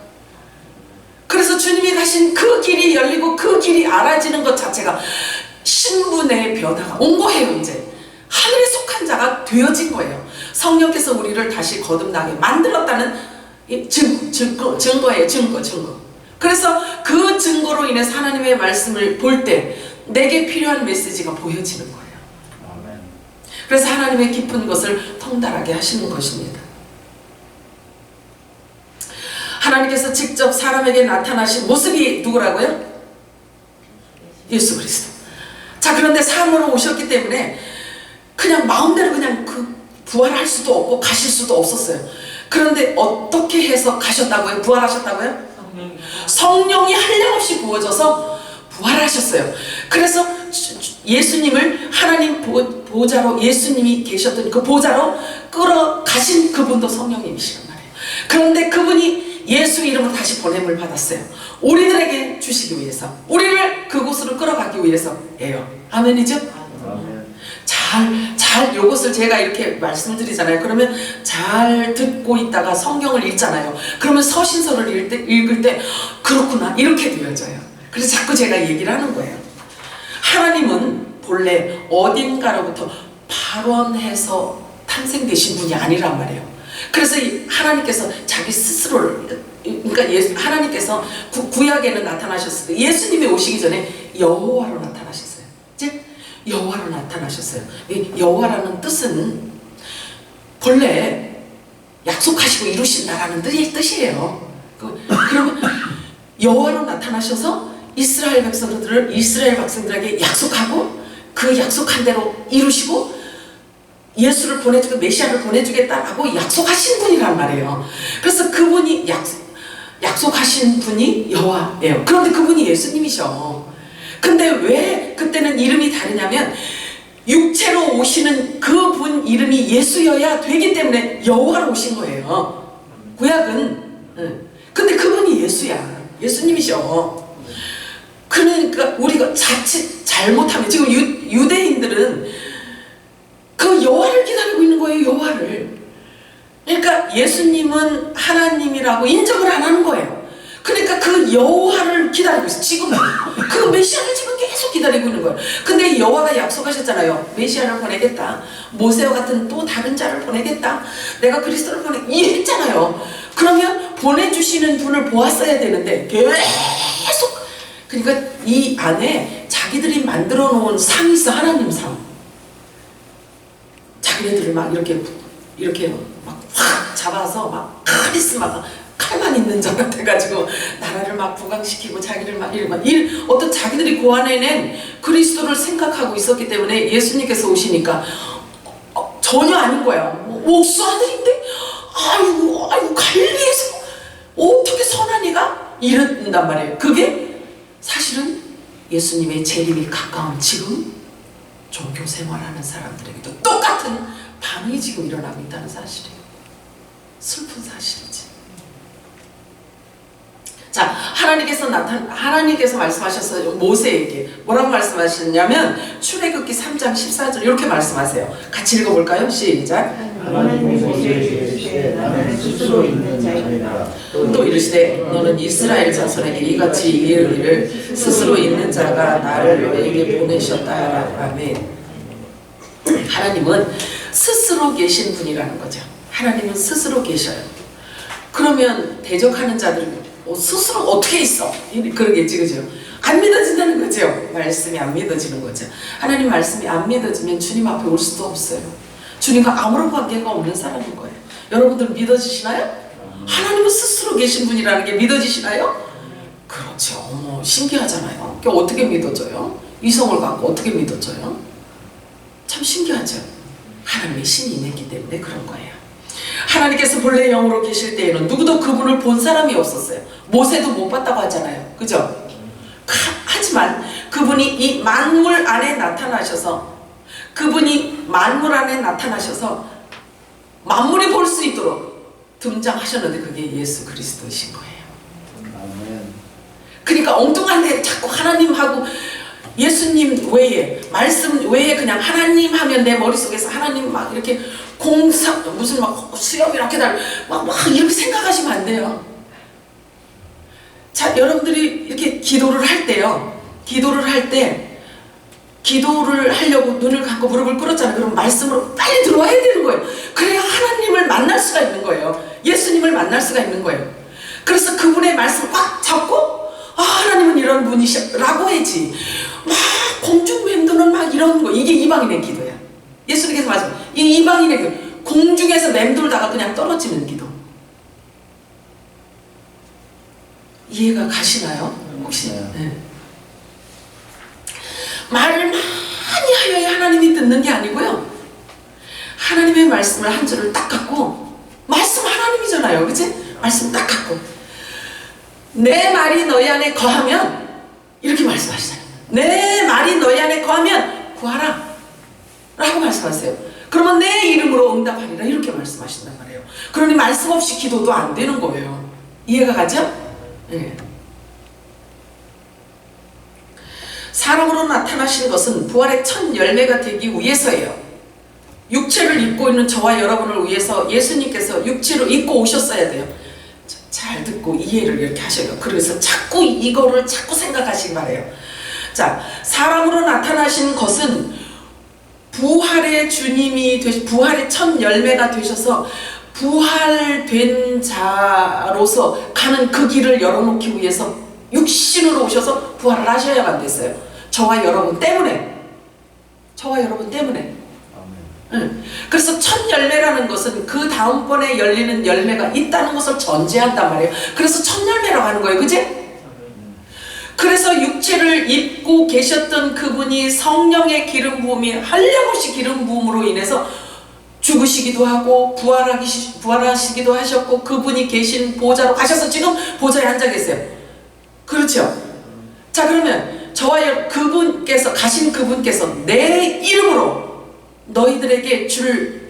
그래서 주님이 가신 그 길이 열리고 그 길이 알아지는 것 자체가 신분의 변화가 온 거예요. 이제 하늘에 속한 자가 되어진 거예요. 성령께서 우리를 다시 거듭나게 만들었다는 증거예요. 증거. 그래서 그 증거로 인해서 하나님의 말씀을 볼 때 내게 필요한 메시지가 보여지는 거예요. 그래서 하나님의 깊은 것을 통달하게 하시는 것입니다. 하나님께서 직접 사람에게 나타나신 모습이 누구라고요? 예수 그리스도. 자, 그런데 사람으로 오셨기 때문에 그냥 마음대로 그냥 부활할 수도 없고 가실 수도 없었어요. 그런데 어떻게 해서 가셨다고요? 부활하셨다고요? 성령이 한량없이 부어져서 부활하셨어요. 그래서 예수님을 하나님 보좌로, 예수님이 계셨던 그 보좌로 끌어가신 그분도 성령님이시란 말이에요. 그런데 그분이 예수 이름으로 다시 보냄을 받았어요. 우리들에게 주시기 위해서, 우리를 그곳으로 끌어가기 위해서예요. 아멘이죠? 아멘. 잘 요것을 제가 이렇게 말씀을 드리잖아요. 그러면 잘 듣고 있다가 성경을 읽잖아요. 그러면 서신서를 읽을 때 그렇구나 이렇게 되어져요. 그래서 자꾸 제가 얘기를 하는 거예요. 하나님은 본래 어딘가로부터 발원해서 탄생되신 분이 아니란 말이에요. 그래서 하나님께서 자기 스스로를, 그러니까 하나님께서 구약에는 나타나셨을 때 예수님이 오시기 전에 여호와로 나타나셨어요. 이제 여호와로 나타나셨어요. 여호와라는 뜻은 본래 약속하시고 이루신다라는 뜻이에요. 그러면 여호와로 나타나셔서 이스라엘 백성들에게 약속하고 그 약속한 대로 이루시고 예수를 보내주고 메시아를 보내주겠다라고 약속하신 분이란 말이에요. 그래서 그분이 약속하신 분이 여호와예요. 그런데 그분이 예수님이셔. 근데 왜 그때는 이름이 다르냐면 육체로 오시는 그분 이름이 예수여야 되기 때문에 여호와로 오신 거예요. 구약은. 근데 그분이 예수야. 예수님이셔. 그러니까 우리가 자칫 잘못하면 지금 유대인들은 그 여호와를 기다리고 있는 거예요. 여호와를. 그러니까 예수님은 하나님이라고 인정을 안 하는 거예요. 그러니까 그 여호와를 기다리고 있어. 지금은 그 메시아를 지금 계속 기다리고 있는 거예요. 근데 여호와가 약속하셨잖아요. 메시아를 보내겠다. 모세와 같은 또 다른 자를 보내겠다. 내가 그리스도를 이랬잖아요. 그러면 보내주시는 분을 보았어야 되는데 계속, 그러니까 이 안에 자기들이 만들어 놓은 상이 있어. 하나님 상. 자기네들을 막 이렇게 막 확 잡아서 막 카리스마가 칼만 있는 자 같아가지고 나라를 막 부강시키고 자기를 막 어떤 자기들이 고안해낸 그리스도를 생각하고 있었기 때문에 예수님께서 오시니까 전혀 아닌 거야. 목수 아들인데 아이고 갈릴리에서 어떻게 선한 이가 이런단 말이에요. 그게 사실은 예수님의 재림이 가까운 지금 종교 생활하는 사람들에게도 똑같은 반응이 지금 일어나고 있다는 사실이에요. 슬픈 사실이지. 자, 하나님께서 말씀하셨어요. 모세에게 뭐라고 말씀하셨냐면 출애굽기 3장 14절 이렇게 말씀하세요. 같이 읽어볼까요? 시작. 하나님이 모세에게 이르시되 나는 스스로 있는 자이라. 또 이르시되 너는 이스라엘 자손에게 이같이 이르기를 스스로 있는 자가 나를 너에게 보내셨다. 아멘. 하나님은 스스로 계신 분이라는 거죠. 하나님은 스스로 계셔요. 그러면 대적하는 자들은 스스로 어떻게 있어? 그러겠지, 그죠? 안 믿어진다는 거죠. 말씀이 안 믿어지는 거죠. 하나님 말씀이 안 믿어지면 주님 앞에 올 수도 없어요. 주님과 아무런 관계가 없는 사람인 거예요. 여러분들 믿어지시나요? 하나님은 스스로 계신 분이라는 게 믿어지시나요? 그렇죠. 신기하잖아요. 그게 어떻게 믿어져요? 이성을 갖고 어떻게 믿어져요? 참 신기하죠. 하나님의 신이 있기 때문에 그런 거예요. 하나님께서 본래 영으로 계실 때에는 누구도 그분을 본 사람이 없었어요. 모세도 못 봤다고 하잖아요. 그죠? 하지만 그분이 이 만물 안에 나타나셔서 만물이 볼 수 있도록 등장하셨는데 그게 예수 그리스도이신 거예요. 아멘. 그러니까 엉뚱한데 자꾸 하나님하고 예수님 외에, 말씀 외에 그냥 하나님 하면 내 머릿속에서 하나님 막 이렇게 무슨 막 수염 이렇게 막 이렇게 생각하시면 안 돼요. 자, 여러분들이 이렇게 기도를 할 때요. 기도를 하려고 눈을 감고 무릎을 꿇었잖아요. 그럼 말씀으로 빨리 들어와야 되는 거예요. 그래야 하나님을 만날 수가 있는 거예요. 예수님을 만날 수가 있는 거예요. 그래서 그분의 말씀 꽉 잡고 하나님은 이런 분이시라고 해야지. 막 공중 맴도는 막 이런 거, 이게 이방인의 기도야. 예수님께서 말씀, 이 이방인의 기도, 공중에서 맴돌다가 그냥 떨어지는 기도. 이해가 가시나요? 혹시? 네. 말을 많이 하여야 하나님이 듣는 게 아니고요. 하나님의 말씀을 한 줄을 딱 갖고, 말씀 하나님이잖아요, 그치? 말씀 딱 갖고, 내 말이 너희 안에 거하면, 이렇게 말씀하시잖아요. 내 말이 너희 안에 거하면 구하라 라고 말씀하세요. 그러면 내 이름으로 응답하리라 이렇게 말씀하신단 말이에요. 그러니 말씀 없이 기도도 안 되는 거예요. 이해가 가죠? 네. 사람으로 나타나신 것은 부활의 첫 열매가 되기 위해서예요. 육체를 입고 있는 저와 여러분을 위해서 예수님께서 육체로 입고 오셨어야 돼요. 잘 듣고 이해를 이렇게 하셔요. 그래서 자꾸 이거를 자꾸 생각하시기 바래요. 자, 사람으로 나타나신 것은 부활의 주님이 부활의 첫 열매가 되셔서 부활된 자로서 가는 그 길을 열어놓기 위해서 육신으로 오셔서 부활을 하셔야만 됐어요. 저와 여러분 때문에. 응. 그래서 첫 열매라는 것은 그 다음번에 열리는 열매가 있다는 것을 전제한단 말이에요. 그래서 첫 열매라고 하는 거예요. 그치? 그래서 육체를 입고 계셨던 그분이 성령의 기름 부음이 한량없이 기름 부음으로 인해서 죽으시기도 하고 부활하시기도 하셨고 그분이 계신 보좌로 가셔서 지금 보좌에 앉아 계세요. 그렇죠? 자, 그러면 저와 그분께서 가신 그분께서 내 이름으로 너희들에게 줄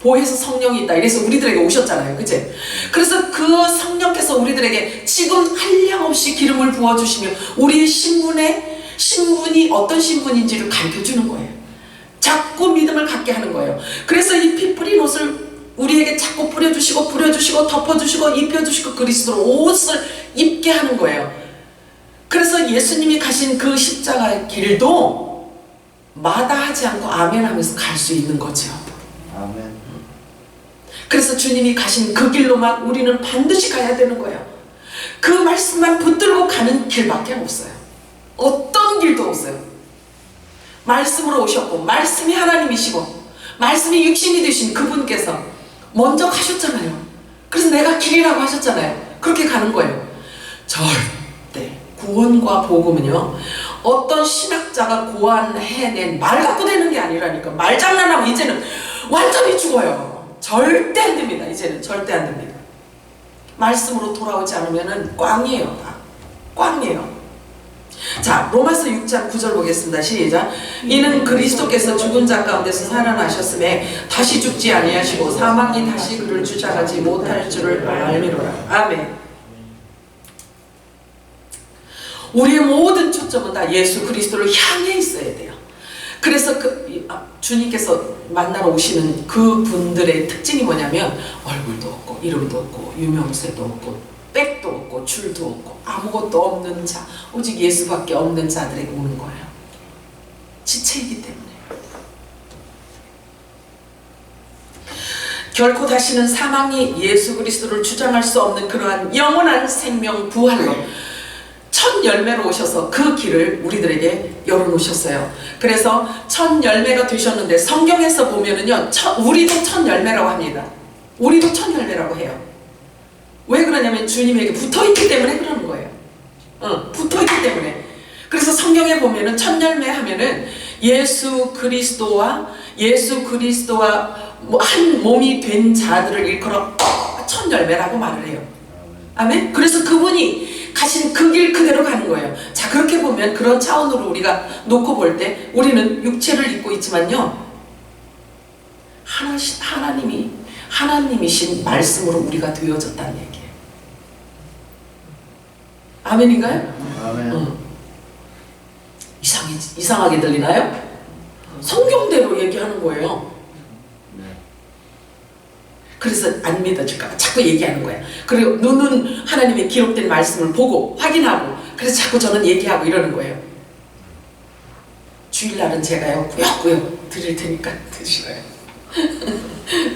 보혜사 성령이 있다. 이래서 우리들에게 오셨잖아요. 그치? 그래서 그 성령께서 우리들에게 지금 한량없이 기름을 부어주시며 우리의 신분이 어떤 신분인지를 가르쳐주는 거예요. 자꾸 믿음을 갖게 하는 거예요. 그래서 이 피 뿌린 옷을 우리에게 자꾸 뿌려주시고 덮어주시고 입혀주시고 그리스도로 옷을 입게 하는 거예요. 그래서 예수님이 가신 그 십자가의 길도 마다하지 않고 아멘 하면서 갈 수 있는 거죠. 아멘. 그래서 주님이 가신 그 길로만 우리는 반드시 가야 되는 거예요. 그 말씀만 붙들고 가는 길밖에 없어요. 어떤 길도 없어요. 말씀으로 오셨고 말씀이 하나님이시고 말씀이 육신이 되신 그분께서 먼저 가셨잖아요. 그래서 내가 길이라고 하셨잖아요. 그렇게 가는 거예요. 절대 구원과 복음은요, 어떤 신학자가 고안해낸 말 갖고 되는 게 아니라니까. 말장난하면 이제는 완전히 죽어요. 절대 안 됩니다. 이제는 절대 안 됩니다. 말씀으로 돌아오지 않으면 꽝이에요. 다 꽝이에요. 자, 로마서 6장 9절 보겠습니다. 시작. 이는 그리스도께서 죽은 자 가운데서 살아나셨음에 다시 죽지 아니하시고 사망이 다시 그를 주장하지 못할 줄을 알미로라. 아멘. 우리의 모든 초점은 다 예수 그리스도를 향해 있어야 돼요. 그래서 주님께서 만나러 오시는 그 분들의 특징이 뭐냐면 얼굴도 없고 이름도 없고 유명세도 없고 백도 없고 줄도 없고 아무것도 없는 자, 오직 예수밖에 없는 자들에게 오는 거예요. 지체이기 때문에. 결코 다시는 사망이 예수 그리스도를 주장할 수 없는 그러한 영원한 생명 부활로 첫 열매로 오셔서 그 길을 우리들에게 열어놓으셨어요. 그래서 첫 열매가 되셨는데 성경에서 보면은요, 우리도 첫 열매라고 합니다. 우리도 첫 열매라고 해요. 왜 그러냐면 주님에게 붙어있기 때문에 그러는 거예요. 붙어있기 때문에. 그래서 성경에 보면은 첫 열매 하면은 예수 그리스도와 한 몸이 된 자들을 일컬어 첫 열매라고 말을 해요. 아멘? 그래서 그분이 가신 그 길 그대로 가는 거예요. 자, 그렇게 보면 그런 차원으로 우리가 놓고 볼 때 우리는 육체를 입고 있지만요, 하나님이신 말씀으로 우리가 되어졌다는 얘기예요. 아멘인가요? 아멘. 이상하게 들리나요? 성경대로 얘기하는 거예요. 그래서 안 믿어질까봐 자꾸 얘기하는 거예요. 그리고 눈은 하나님의 기록된 말씀을 보고 확인하고, 그래서 자꾸 저는 얘기하고 이러는 거예요. 주일날은 제가요 꾸역꾸역 드릴 테니까 드시고요.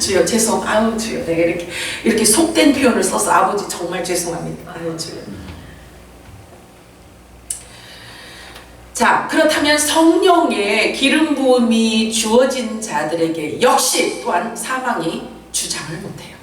주여 죄송, 아우 주여 내가 이렇게 속된 표현을 써서 아버지 정말 죄송합니다. 아우 주여. 자, 그렇다면 성령의 기름 부음이 주어진 자들에게 역시 또한 사망이 주장을 못해요.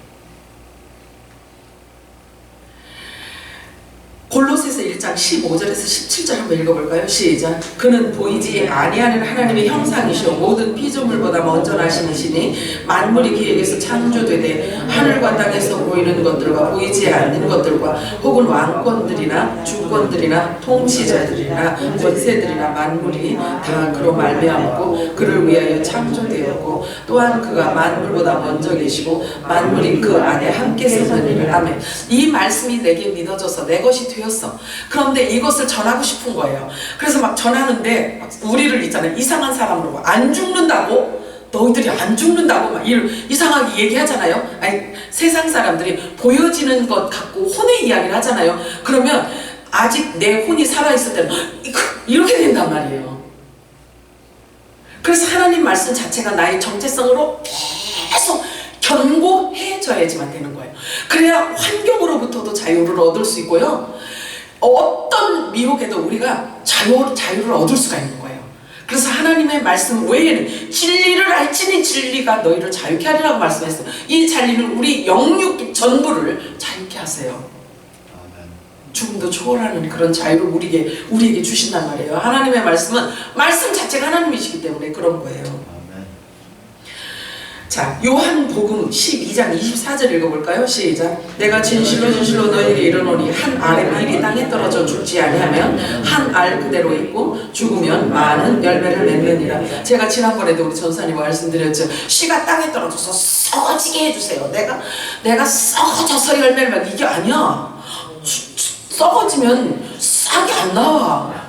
골로새서 1장 15절에서 17절 한번 읽어볼까요? 시작. 그는 보이지 아니하는 하나님의 형상이시오 모든 피조물보다 먼저 나신 이시니 만물이 그에게서 창조되되 하늘과 땅에서 보이는 것들과 보이지 않는 것들과 혹은 왕권들이나 주권들이나 통치자들이나 권세들이나 만물이 다 그로 말미암고 그를 위하여 창조되었고 또한 그가 만물보다 먼저 계시고 만물이 그 안에 함께 서느니라. 아멘. 이 말씀이 내게 믿어져서 내 것이 되었어. 그런데 이것을 전하고 싶은 거예요. 그래서 막 전하는데 우리를 있잖아요, 이상한 사람으로 안 죽는다고, 너희들이 안 죽는다고 막 이상하게 얘기하잖아요. 아니, 세상 사람들이 보여지는 것 갖고 혼의 이야기를 하잖아요. 그러면 아직 내 혼이 살아있을 때는 이렇게 된단 말이에요. 그래서 하나님 말씀 자체가 나의 정체성으로 계속 견고해져야지만 되는 거예요. 그래야 환경으로부터도 자유를 얻을 수 있고요, 어떤 미혹에도 우리가 자유를 얻을 수가 있는 거예요. 그래서 하나님의 말씀 외에는 진리를 알지니 진리가 너희를 자유케 하리라고 말씀했어요. 이 진리는 우리 영육 전부를 자유케 하세요. 죽음도 초월하는 그런 자유를 우리에게 주신단 말이에요. 하나님의 말씀은 말씀 자체가 하나님이시기 때문에 그런 거예요. 자, 요한복음 12장 24절 읽어볼까요? 시작. 내가 진실로 진실로 너에게 이르노니 한 알의 밀이 땅에 떨어져 죽지 아니하면 한 알 그대로 있고 죽으면 많은 열매를 맺느니라. 제가 지난번에도 우리 전사님 말씀드렸죠. 씨가 땅에 떨어져서 썩어지게 해주세요. 내가 썩어져서 열매를 맺. 이게 아니야. 썩어지면 싹이 안 나와.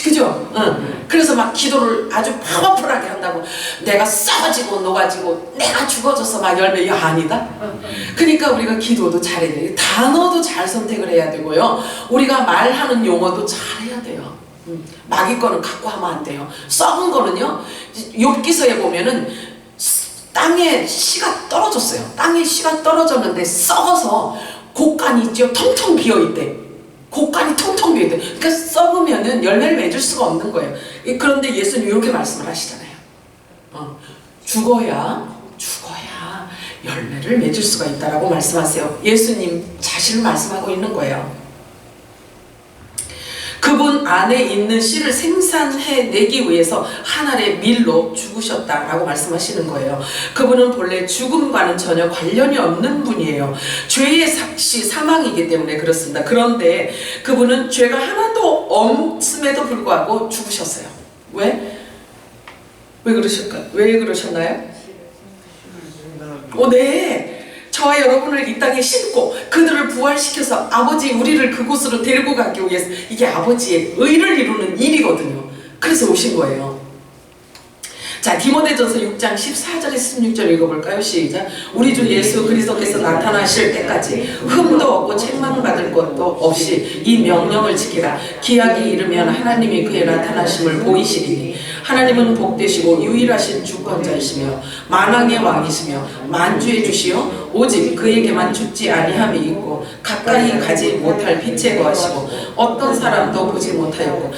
그죠? 응. 그래서 막 기도를 아주 파워풀하게 한다고. 내가 썩어지고 녹아지고 내가 죽어져서 막 열매. 이거 아니다. 그러니까 우리가 기도도 잘해야 돼요. 단어도 잘 선택을 해야 되고요. 우리가 말하는 용어도 잘해야 돼요. 마귀 거는 갖고 하면 안 돼요. 썩은 거는요, 욥기서에 보면은 땅에 씨가 떨어졌어요. 땅에 씨가 떨어졌는데 썩어서 곡간이 있죠. 텅텅 비어있대. 곡간이 텅텅 비어있대. 그러니까 썩으면은 열매를 맺을 수가 없는 거예요. 그런데 예수님 이렇게 말씀을 하시잖아요. 죽어야 열매를 맺을 수가 있다라고 말씀하세요. 예수님 자신을 말씀하고 있는 거예요. 그분 안에 있는 씨를 생산해내기 위해서 한 알의 밀로 죽으셨다라고 말씀하시는 거예요. 그분은 본래 죽음과는 전혀 관련이 없는 분이에요. 죄의 삭시 사망이기 때문에 그렇습니다. 그런데 그분은 죄가 하나도 없음에도 불구하고 죽으셨어요. 왜? 왜 그러셨나요? 네. 저와 여러분을 이 땅에 심고 그들을 부활시켜서 아버지 우리를 그곳으로 데리고 가기 위해서, 이게 아버지의 의를 이루는 일이거든요. 그래서 오신 거예요. 자, 디모데전서 6장 14절에 16절 읽어볼까요? 시작. 우리 주 예수 그리스도께서 나타나실 때까지 흠도 없고 책망받을 것도 없이 이 명령을 지키라. 기약이 이르면 하나님이 그의 나타나심을 보이시리니 하나님은 복되시고 유일하신 주권자이시며 만왕의 왕이시며 만주의 주시요 오직 그에게만 죽지 아니함이 있고 가까이 가지 못할 빛에 거하시고 어떤 사람도 보지 못하였고.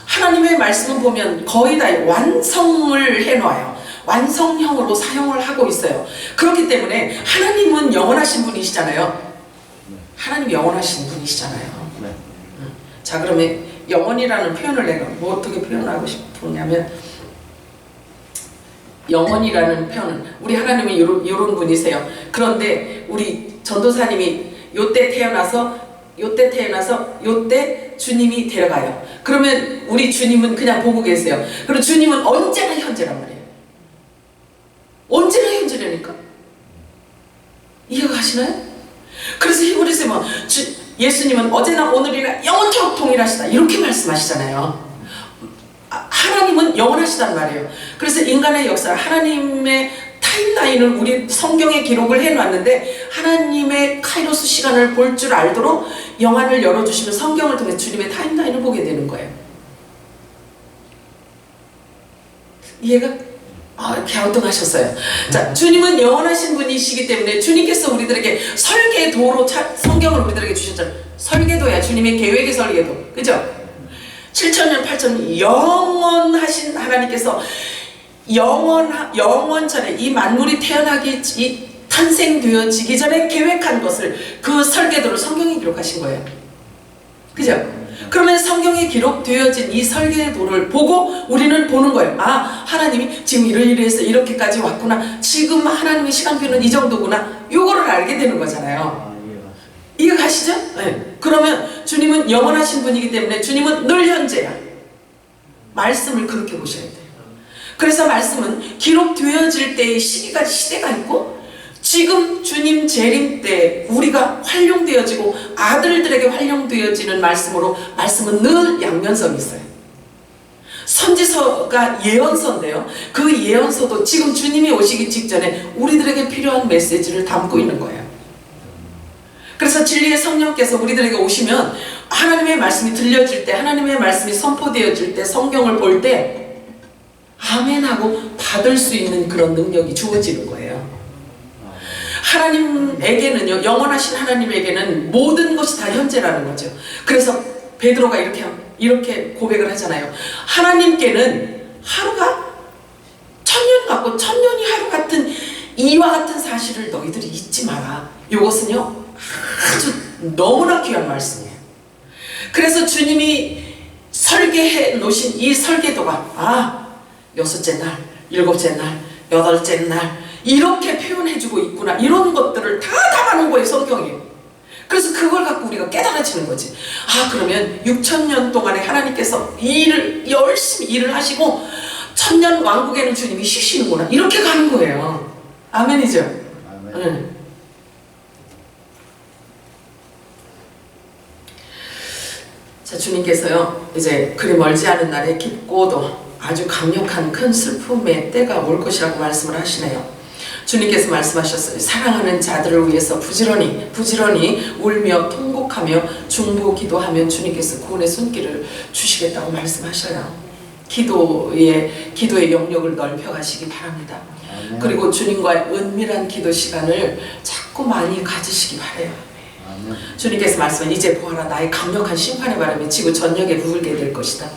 하나님의 말씀은 보면 거의 다 완성을 해놔요. 완성형으로 사용을 하고 있어요. 그렇기 때문에 하나님은 영원하신 분이시잖아요. 하나님 영원하신 분이시잖아요. 자, 그러면 영원이라는 표현을 내가 어떻게 표현하고 싶으냐면, 영원이라는 표현은 우리 하나님은 이런 분이세요. 그런데 우리 전도사님이 요때 태어나서 요때 주님이 데려가요. 그러면 우리 주님은 그냥 보고 계세요. 그리고 주님은 언제나 현재란 말이에요. 언제나 현재라니까. 이해가 가시나요? 그래서 히브리서에 보면 예수님은 어제나 오늘이나 영원토록 동일하시다 이렇게 말씀하시잖아요. 하나님은 영원하시단 말이에요. 그래서 인간의 역사, 하나님의 타임라인을 우리 성경에 기록을 해놨는데, 하나님의 카이로스 시간을 볼 줄 알도록 영안을 열어주시면 성경을 통해 주님의 타임라인을 보게 되는 거예요. 이해가? 갸우뚱하셨어요. 자, 주님은 영원하신 분이시기 때문에 주님께서 우리들에게 설계도로 성경을 우리들에게 주셨잖아요. 설계도야, 주님의 계획의 설계도. 그죠? 7,000년, 8,000년 영원하신 하나님께서 영원 전에 이 만물이 탄생되어지기 전에 계획한 것을, 그 설계도를 성경에 기록하신 거예요. 그죠? 그러면 성경에 기록되어진 이 설계도를 보고 우리는 보는 거예요. 하나님이 지금 이러이러해서 이렇게까지 왔구나. 지금 하나님의 시간표는 이 정도구나. 요거를 알게 되는 거잖아요. 이해가 가시죠? 네. 그러면 주님은 영원하신 분이기 때문에 주님은 늘 현재야. 말씀을 그렇게 보셔야 돼요. 그래서 말씀은 기록되어질 때의 시대가 있고, 지금 주님 재림 때 우리가 활용되어지고 아들들에게 활용되어지는 말씀으로, 말씀은 늘 양면성이 있어요. 선지서가 예언서인데요, 그 예언서도 지금 주님이 오시기 직전에 우리들에게 필요한 메시지를 담고 있는 거예요. 그래서 진리의 성령께서 우리들에게 오시면 하나님의 말씀이 들려질 때, 하나님의 말씀이 선포되어질 때, 성경을 볼 때 아멘하고 받을 수 있는 그런 능력이 주어지는 거예요. 하나님에게는요, 영원하신 하나님에게는 모든 것이 다 현재라는 거죠. 그래서 베드로가 이렇게 고백을 하잖아요. 하나님께는 하루가 천년 같고 천년이 하루 같은 이와 같은 사실을 너희들이 잊지 마라. 이것은요 아주 너무나 귀한 말씀이에요. 그래서 주님이 설계해 놓으신 이 설계도가 6째 날, 7째 날, 8째 날 이렇게 표현해주고 있구나. 이런 것들을 다 담아놓은 거예요, 성경에. 그래서 그걸 갖고 우리가 깨달아지는 거지. 아, 그러면 6,000년 동안에 하나님께서 열심히 일을 하시고 1000년 왕국에는 주님이 쉬시는구나. 이렇게 가는 거예요. 아멘이죠? 아멘. 응. 자, 주님께서요, 이제 그리 멀지 않은 날에 깊고도 아주 강력한 큰 슬픔의 때가 올 것이라고 말씀을 하시네요. 주님께서 말씀하셨어요. 사랑하는 자들을 위해서 부지런히 울며 통곡하며 중보기도하면 주님께서 구원의 손길을 주시겠다고 말씀하셔요. 기도의 영역을 넓혀가시기 바랍니다. 아멘. 그리고 주님과의 은밀한 기도 시간을 자꾸 많이 가지시기 바래요. 아멘. 주님께서 말씀하신 이제 보아라 나의 강력한 심판의 바람이 지구 전역에 부을게 될 것이다.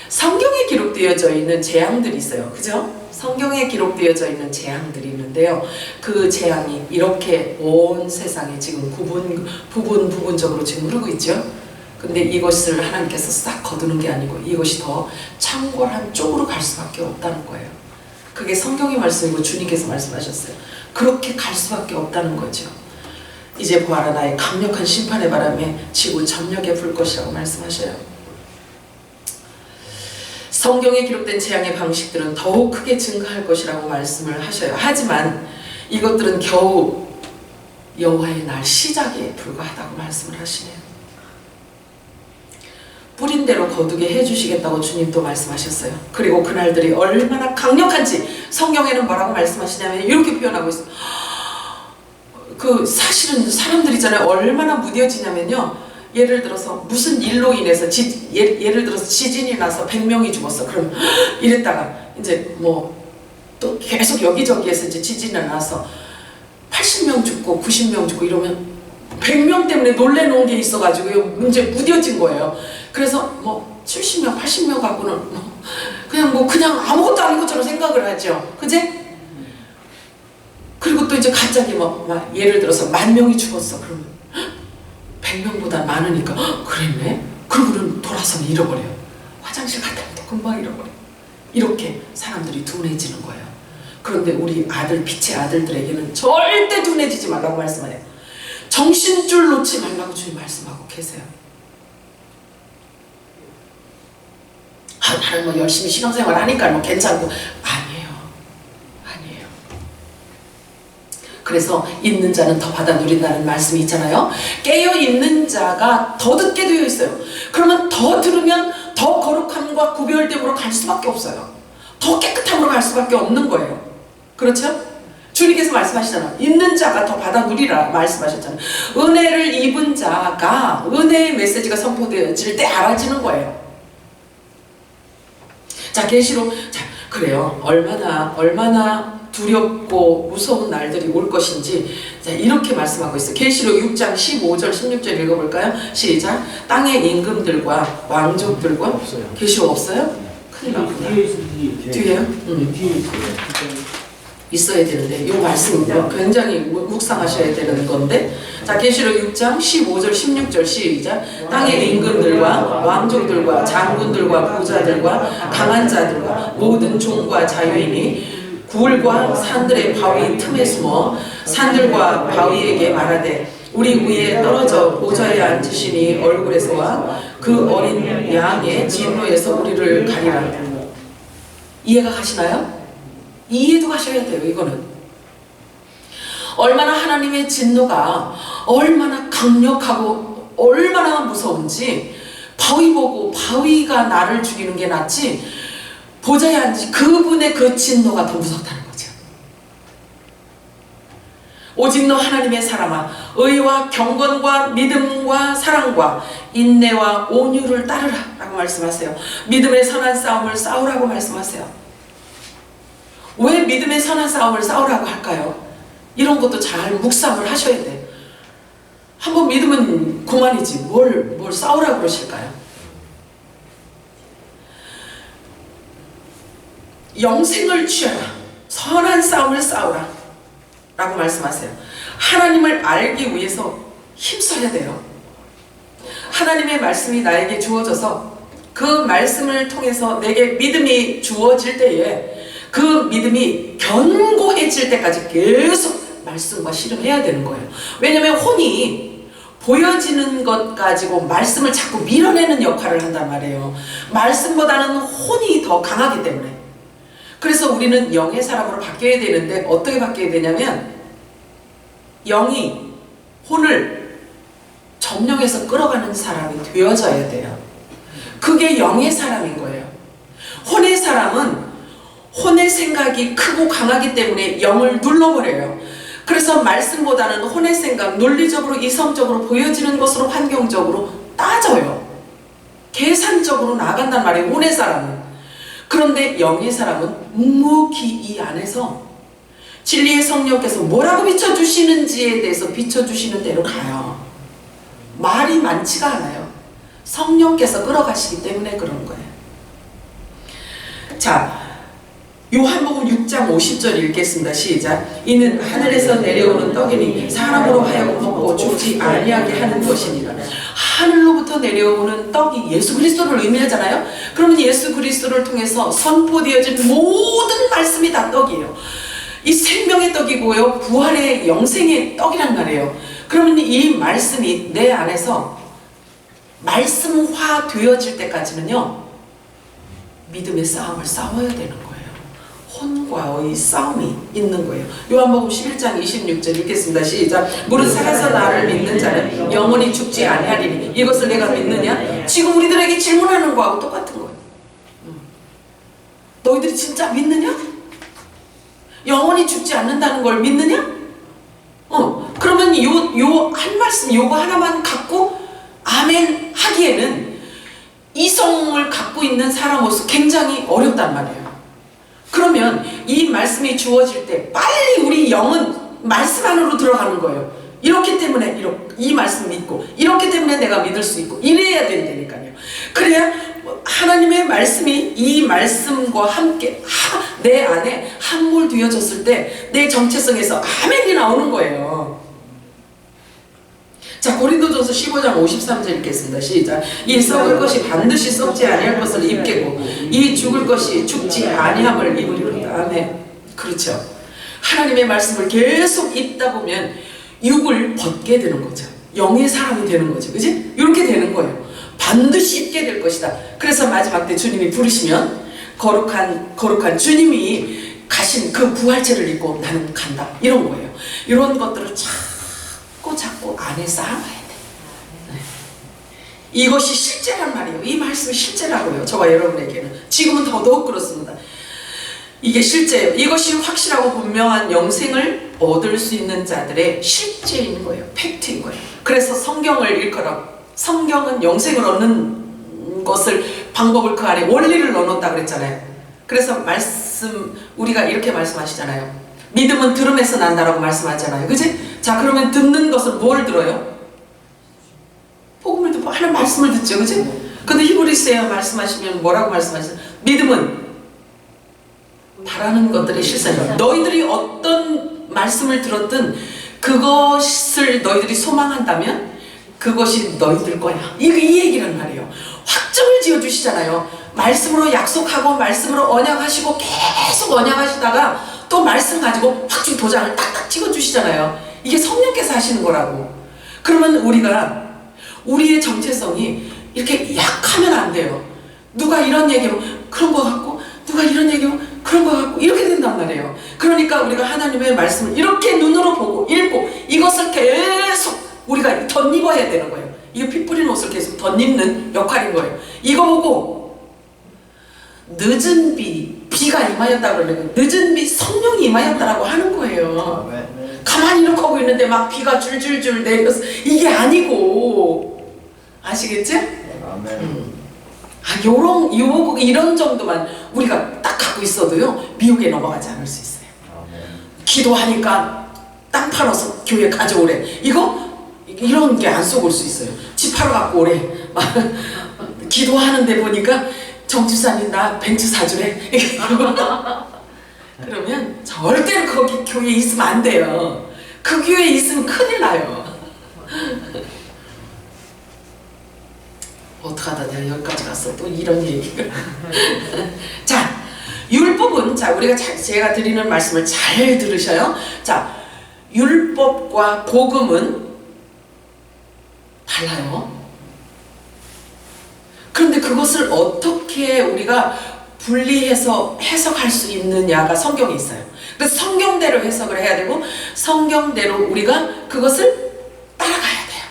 성경에 기록되어져 있는 재앙들이 있어요. 그죠? 성경에 기록되어져 있는 재앙들이 있는데요. 그 재앙이 이렇게 온 세상에 지금 부분적으로 지금 흐르고 있죠. 근데 이것을 하나님께서 싹 거두는 게 아니고 이것이 더 창궐한 쪽으로 갈 수밖에 없다는 거예요. 그게 성경의 말씀이고 주님께서 말씀하셨어요. 그렇게 갈 수밖에 없다는 거죠. 이제 보아라 나의 강력한 심판의 바람에 지구 전역에 불 것이라고 말씀하셔요. 성경에 기록된 재앙의 방식들은 더욱 크게 증가할 것이라고 말씀을 하셔요. 하지만 이것들은 겨우 여호와의 날 시작에 불과하다고 말씀을 하시네요. 뿌린 대로 거두게 해주시겠다고 주님도 말씀하셨어요. 그리고 그날들이 얼마나 강력한지 성경에는 뭐라고 말씀하시냐면 이렇게 표현하고 있어요. 그 사실은 사람들이잖아요. 얼마나 무뎌지냐면요. 예를 들어서 무슨 일로 인해서 예를 들어서 지진이 나서 100명이 죽었어. 그럼 이랬다가 이제 뭐 또 계속 여기저기에서 이제 지진이 나서 80명 죽고 90명 죽고 이러면 100명 때문에 놀래놓은 게 있어가지고 이제 무뎌진 거예요. 그래서 뭐 70명, 80명 갖고는 그냥 아무것도 아닌 것처럼 생각을 하죠. 그지? 그리고 또 이제 갑자기 막 예를 들어서 10,000명이 죽었어. 그러면 100명보다 많으니까 그랬네? 그러고는 돌아서는 잃어버려요. 화장실 갔다 와도 금방 잃어버려요. 이렇게 사람들이 둔해지는 거예요. 그런데 우리 빛의 아들들에게는 절대 둔해지지 말라고 말씀해요. 정신줄 놓지 말라고 주님 말씀하고 계세요. 나는 뭐 열심히 신앙생활 하니까 뭐 괜찮고 아니에요. 그래서 있는 자는 더 받아 누린다는 말씀이 있잖아요. 깨어있는 자가 더 듣게 되어 있어요. 그러면 더 들으면 더 거룩함과 구별됨으로 갈 수밖에 없어요. 더 깨끗함으로 갈 수밖에 없는 거예요. 그렇죠? 주님께서 말씀하시잖아요. 있는 자가 더 받아 누리라 말씀하셨잖아요. 은혜를 입은 자가 은혜의 메시지가 선포되어질 때 알아지는 거예요. 자, 계시록. 자, 그래요. 얼마나 두렵고 무서운 날들이 올 것인지 자, 이렇게 말씀하고 있어요. 계시록 6장 15절 16절 읽어볼까요? 시작. 땅의 임금들과 왕족들과 없어요. 계시록 없어요? 큰일 나구나. 뒤에요? 뒤에 있어요. 있어야 되는데 이 말씀 굉장히 묵상하셔야 되는 건데 자, 계시록 6장 15절 16절 시작. 땅의 임금들과 왕족들과 장군들과 부자들과 강한 자들과 모든 종과 자유인이 굴과 산들의 바위 틈에 숨어 산들과 바위에게 말하되 우리 위에 떨어져 보좌에 앉으시니 얼굴에서와 그 어린 양의 진노에서 우리를 가리라. 이해가 가시나요? 이해도 가셔야 돼요. 이거는 얼마나 하나님의 진노가 얼마나 강력하고 얼마나 무서운지 바위 보고 바위가 나를 죽이는 게 낫지 보좌에 앉으신 그분의 그 진노가 더 무섭다는 거죠. 오직 너 하나님의 사람아 의와 경건과 믿음과 사랑과 인내와 온유를 따르라 라고 말씀하세요. 믿음의 선한 싸움을 싸우라고 말씀하세요. 왜 믿음의 선한 싸움을 싸우라고 할까요? 이런 것도 잘 묵상을 하셔야 돼. 한번 믿으면 그만이지 뭘 싸우라고 그러실까요? 영생을 취하라. 선한 싸움을 싸우라 라고 말씀하세요. 하나님을 알기 위해서 힘써야 돼요. 하나님의 말씀이 나에게 주어져서 그 말씀을 통해서 내게 믿음이 주어질 때에 그 믿음이 견고해질 때까지 계속 말씀과 씨름해야 되는 거예요. 왜냐하면 혼이 보여지는 것 가지고 말씀을 자꾸 밀어내는 역할을 한단 말이에요. 말씀보다는 혼이 더 강하기 때문에. 그래서 우리는 영의 사람으로 바뀌어야 되는데 어떻게 바뀌어야 되냐면 영이 혼을 점령해서 끌어가는 사람이 되어져야 돼요. 그게 영의 사람인 거예요. 혼의 사람은 혼의 생각이 크고 강하기 때문에 영을 눌러버려요. 그래서 말씀보다는 혼의 생각, 논리적으로 이성적으로 보여지는 것으로 환경적으로 따져요. 계산적으로 나간단 말이에요. 혼의 사람은. 그런데 영의 사람은 묵묵히 이 안에서 진리의 성령께서 뭐라고 비춰주시는지에 대해서 비춰주시는 대로 가요. 말이 많지가 않아요. 성령께서 끌어가시기 때문에 그런 거예요. 자, 요한복음 6장 50절 읽겠습니다. 시작. 이는 하늘에서 내려오는 떡이니 사람으로 하여금 먹고 죽지 아니하게 하는 것이니라. 하늘로부터 내려오는 떡이 예수 그리스도를 의미하잖아요. 그러면 예수 그리스도를 통해서 선포되어진 모든 말씀이 다 떡이에요. 이 생명의 떡이고요, 부활의 영생의 떡이란 말이에요. 그러면 이 말씀이 내 안에서 말씀화 되어질 때까지는요, 믿음의 싸움을 싸워야 되는 거예요. 혼과의 싸움이 있는 거예요. 요한복음 11장 26절 읽겠습니다. 시작. 무릇 살아서 나를 믿는 자는 영원히 죽지 아니하리니 이것을 내가 믿느냐? 지금 우리들에게 질문하는 거하고 똑같은 거예요. 너희들이 진짜 믿느냐? 영원히 죽지 않는다는 걸 믿느냐? 그러면 요 한 말씀 요거 하나만 갖고 아멘 하기에는 이성을 갖고 있는 사람으로서 굉장히 어렵단 말이에요. 그러면 이 말씀이 주어질 때 빨리 우리 영은 말씀 안으로 들어가는 거예요. 이렇기 때문에 이 말씀 믿고 이렇기 때문에 내가 믿을 수 있고 이래야 된다니까요. 그래야 하나님의 말씀이 이 말씀과 함께 내 안에 함몰되어졌을 때 내 정체성에서 아멘이 나오는 거예요. 자, 고린도전서 15장 53절 읽겠습니다. 시작. 이 썩을 것이 반드시 썩지 아니할 것을 입게고 이 죽을 것이 죽지 아니함을 입으리로다. 아멘. 그렇죠. 하나님의 말씀을 계속 읽다 보면 육을 벗게 되는 거죠. 영의 사람이 되는 거죠. 그지? 이렇게 되는 거예요. 반드시 입게 될 것이다. 그래서 마지막 때 주님이 부르시면 거룩한 주님이 가신 그 부활체를 입고 나는 간다. 이런 거예요. 이런 것들을 자꾸 안에 쌓아놔야 돼. 네. 이것이 실제란 말이에요. 이 말씀이 실제라고요. 저와 여러분에게는. 지금은 더더욱 그렇습니다. 이게 실제예요. 이것이 확실하고 분명한 영생을 얻을 수 있는 자들의 실제인 거예요. 팩트인 거예요. 그래서 성경을 읽거라. 성경은 영생을 얻는 것을 방법을 그 안에 원리를 넣어놓는다 그랬잖아요. 그래서 우리가 이렇게 말씀하시잖아요. 믿음은 들음에서 난다라고 말씀하잖아요. 그치? 자, 그러면 듣는 것을 뭘 들어요? 복음을 듣고 하는 말씀을 듣죠. 그치? 근데 히브리서에 말씀하시면 뭐라고 말씀하시죠? 믿음은 바라는 것들의 실상이야. 너희들이 어떤 말씀을 들었든 그것을 너희들이 소망한다면 그것이 너희들 거야. 이 얘기란 말이에요. 확정을 지어주시잖아요. 말씀으로 약속하고 말씀으로 언약하시고 계속 언약하시다가 또 말씀 가지고 확증 도장을 딱딱 찍어주시잖아요. 이게 성령께서 하시는 거라고. 그러면 우리의 정체성이 이렇게 약하면 안 돼요. 누가 이런 얘기하면 그런 거 같고 누가 이런 얘기하면 그런 거 같고 이렇게 된단 말이에요. 그러니까 우리가 하나님의 말씀을 이렇게 눈으로 보고 읽고 이것을 계속 우리가 덧입어야 되는 거예요. 이거 피 뿌린 옷을 계속 덧입는 역할인 거예요. 이거 보고 늦은 비가 임하였다 그러면 늦은 비 성령이 임하였다라고 하는 거예요. 가만히 이렇게 하고 있는데 막 비가 줄줄줄 내려서 이게 아니고. 아시겠지? 이런 정도만 우리가 딱 갖고 있어도요 미혹에 넘어가지 않을 수 있어요. 기도하니까 땅 팔아서 교회 가져오래. 이런 게 안 속을 수 있어요. 집 팔아 갖고 오래. 기도하는데 보니까 정집사님 나 벤츠 사주래. 그러면 절대로 거기 교회에 있으면 안 돼요. 그 교회에 있으면 큰일 나요. 어떡하다 내가 여기까지 갔어. 또 이런 얘기가. 자, 율법 율법은, 자, 우리가 제가 드리는 말씀을 잘 들으셔요. 자, 율법과 복음은 달라요. 그런데 그것을 어떻게 우리가 분리해서 해석할 수 있느냐가 성경에 있어요. 그래서 성경대로 해석을 해야 되고, 성경대로 우리가 그것을 따라가야 돼요.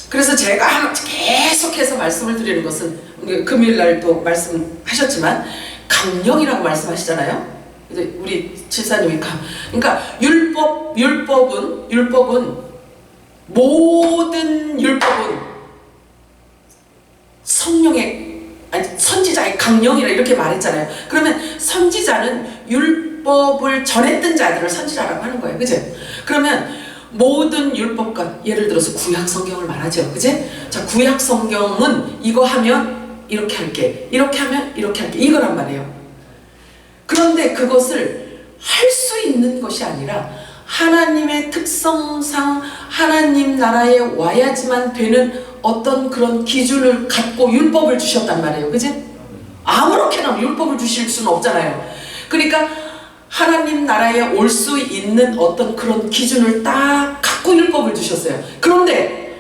그래서 제가 계속해서 말씀을 드리는 것은, 금요일날도 말씀하셨지만 강령이라고 말씀하시잖아요. 이제 우리 집사님이 그러니까 율법은 모든 율법은 성령의, 아니 선지자의 강령이라 이렇게 말했잖아요. 그러면 선지자는 율법을 전했던 자들을 선지자라고 하는 거예요. 그죠? 그러면 모든 율법과, 예를 들어서 구약 성경을 말하죠. 그죠? 자, 구약 성경은 이거 하면 이렇게 할게, 이렇게 하면 이렇게 할게, 이거란 말이에요. 그런데 그것을 할 수 있는 것이 아니라 하나님의 특성상 하나님 나라에 와야지만 되는 어떤 그런 기준을 갖고 율법을 주셨단 말이에요. 그지? 아무렇게나 율법을 주실 수는 없잖아요. 그러니까 하나님 나라에 올 수 있는 어떤 그런 기준을 딱 갖고 율법을 주셨어요. 그런데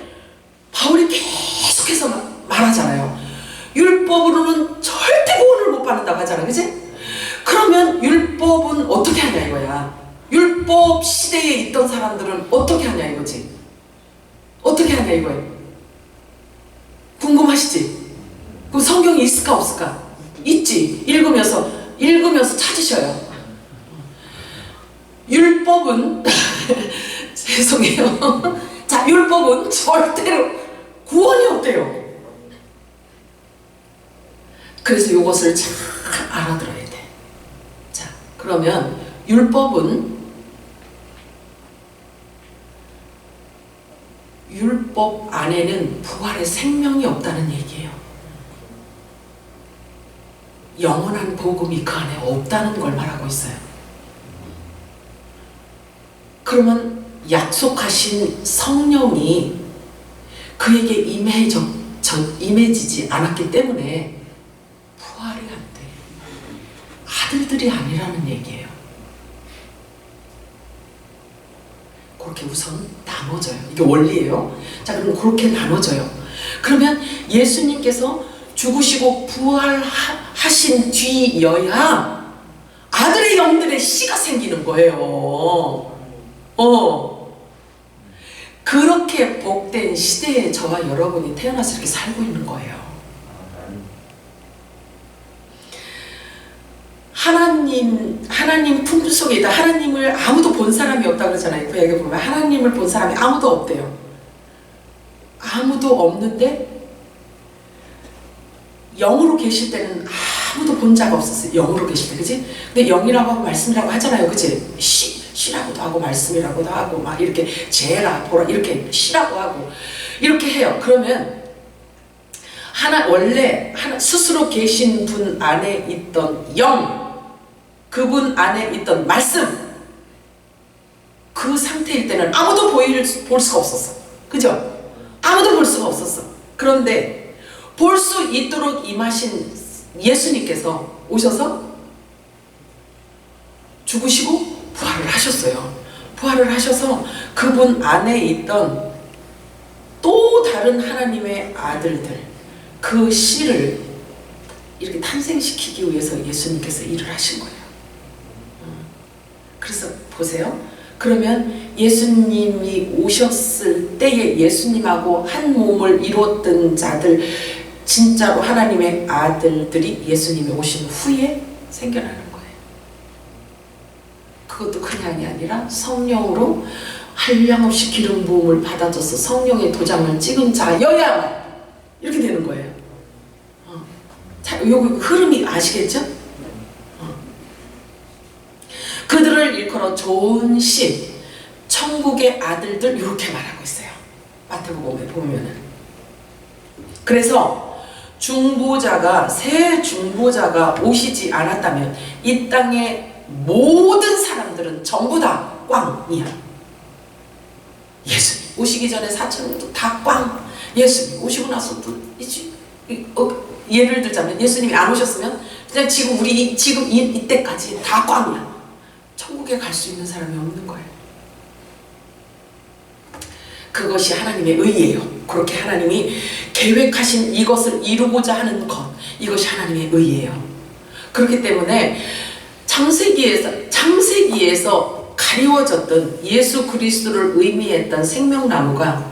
바울이 계속해서 말하잖아요. 율법으로는 절대 구원을 못 받는다고 하잖아. 그지? 그러면 율법은 어떻게 하냐 이거야. 율법 시대에 있던 사람들은 어떻게 하냐 이거지. 어떻게 하냐 이거야. 궁금하시지? 그럼 성경이 있을까 없을까? 있지. 읽으면서 찾으셔요. 율법은 죄송해요. 자, 율법은 절대로 구원이 없대요. 그래서 이것을 잘 알아들어야 돼. 자, 그러면 율법 안에는 부활의 생명이 없다는 얘기예요. 영원한 복음이 그 안에 없다는 걸 말하고 있어요. 그러면 약속하신 성령이 그에게 임해지지 않았기 때문에 부활이 안 돼. 아들들이 아니라는 얘기예요. 그렇게 우선 나눠져요. 이게 원리예요. 자, 그럼 그렇게 나눠져요. 그러면 예수님께서 죽으시고 부활하신 뒤여야 아들의 영들의 씨가 생기는 거예요. 그렇게 복된 시대에 저와 여러분이 태어나서 이렇게 살고 있는 거예요. 하나님 품 속에 있다. 하나님을 아무도 본 사람이 없다고 그러잖아요. 구약에 보면 하나님을 본 사람이 아무도 없대요. 아무도 없는데 영으로 계실 때는 아무도 본 자가 없었어요. 영으로 계실 때, 그지? 근데 영이라고 하고 말씀이라고 하잖아요, 그지? 시라고도 하고 말씀이라고도 하고 막 이렇게 재라 보라 이렇게 시라고 하고 이렇게 해요. 그러면 원래 스스로 계신 분 안에 있던 영, 그분 안에 있던 말씀, 그 상태일 때는 아무도 볼 수가 없었어. 그죠? 아무도 볼 수가 없었어. 그런데 볼 수 있도록 임하신 예수님께서 오셔서 죽으시고 부활을 하셨어요. 부활을 하셔서 그분 안에 있던 또 다른 하나님의 아들들, 그 씨를 이렇게 탄생시키기 위해서 예수님께서 일을 하신 거예요. 그래서 보세요. 그러면 예수님이 오셨을 때에 예수님하고 한 몸을 이루었던 자들, 진짜로 하나님의 아들들이 예수님이 오신 후에 생겨나는 거예요. 그것도 그냥이 아니라 성령으로 한량없이 기름 부음을 받아줘서 성령의 도장을 찍은 자여야만 이렇게 되는 거예요. 자, 요거 흐름이 아시겠죠? 그들을 일컬어 좋은 씨, 천국의 아들들 이렇게 말하고 있어요. 마태복음에 보면은. 그래서 새 중보자가 오시지 않았다면 이 땅의 모든 사람들은 전부 다 꽝이야. 예수님 오시기 전에 4,000년도 다 꽝. 예수님 오시고 나서도 예를 들자면 예수님이 안 오셨으면 그냥 지금 우리 지금 이때까지 다 꽝이야. 천국에 갈 수 있는 사람이 없는 거예요. 그것이 하나님의 의예요. 그렇게 하나님이 계획하신 이것을 이루고자 하는 것, 이것이 하나님의 의예요. 그렇기 때문에 창세기에서 가리워졌던 예수 그리스도를 의미했던 생명나무가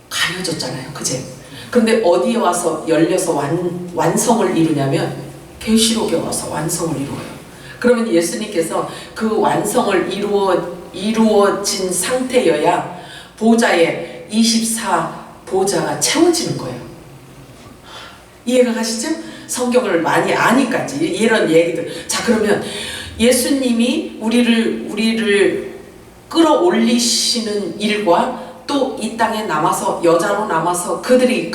가려졌잖아요. 그제? 근데 어디에 와서 열려서 완성을 이루냐면 계시록에 와서 완성을 이루어요. 그러면 예수님께서 그 완성을 이루어진 상태여야 보좌에 24보좌가 채워지는 거예요. 이해가 가시죠? 성경을 많이 아니까지 이런 얘기들. 자, 그러면 예수님이 우리를 끌어올리시는 일과 또 이 땅에 남아서 여자로 남아서 그들이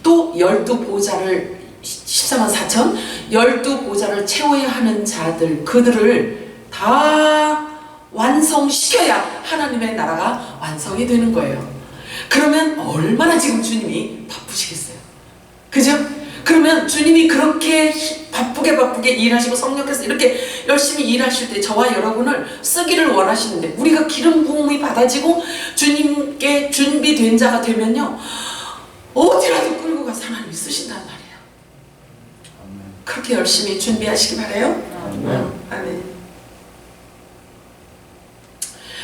또 12보좌를 14만 4천 12보좌를 채워야 하는 자들, 그들을 다 완성시켜야 하나님의 나라가 완성이 되는 거예요. 그러면 얼마나 지금 주님이 바쁘시겠어요. 그죠? 그러면 주님이 그렇게 바쁘게 일하시고 성령께서 이렇게 열심히 일하실 때 저와 여러분을 쓰기를 원하시는데, 우리가 기름 부음이 받아지고 주님께 준비된 자가 되면요, 어디라도 끌고 가서 하나님이 쓰신단 말이에요. 그렇게 열심히 준비하시기 바라요. 아멘.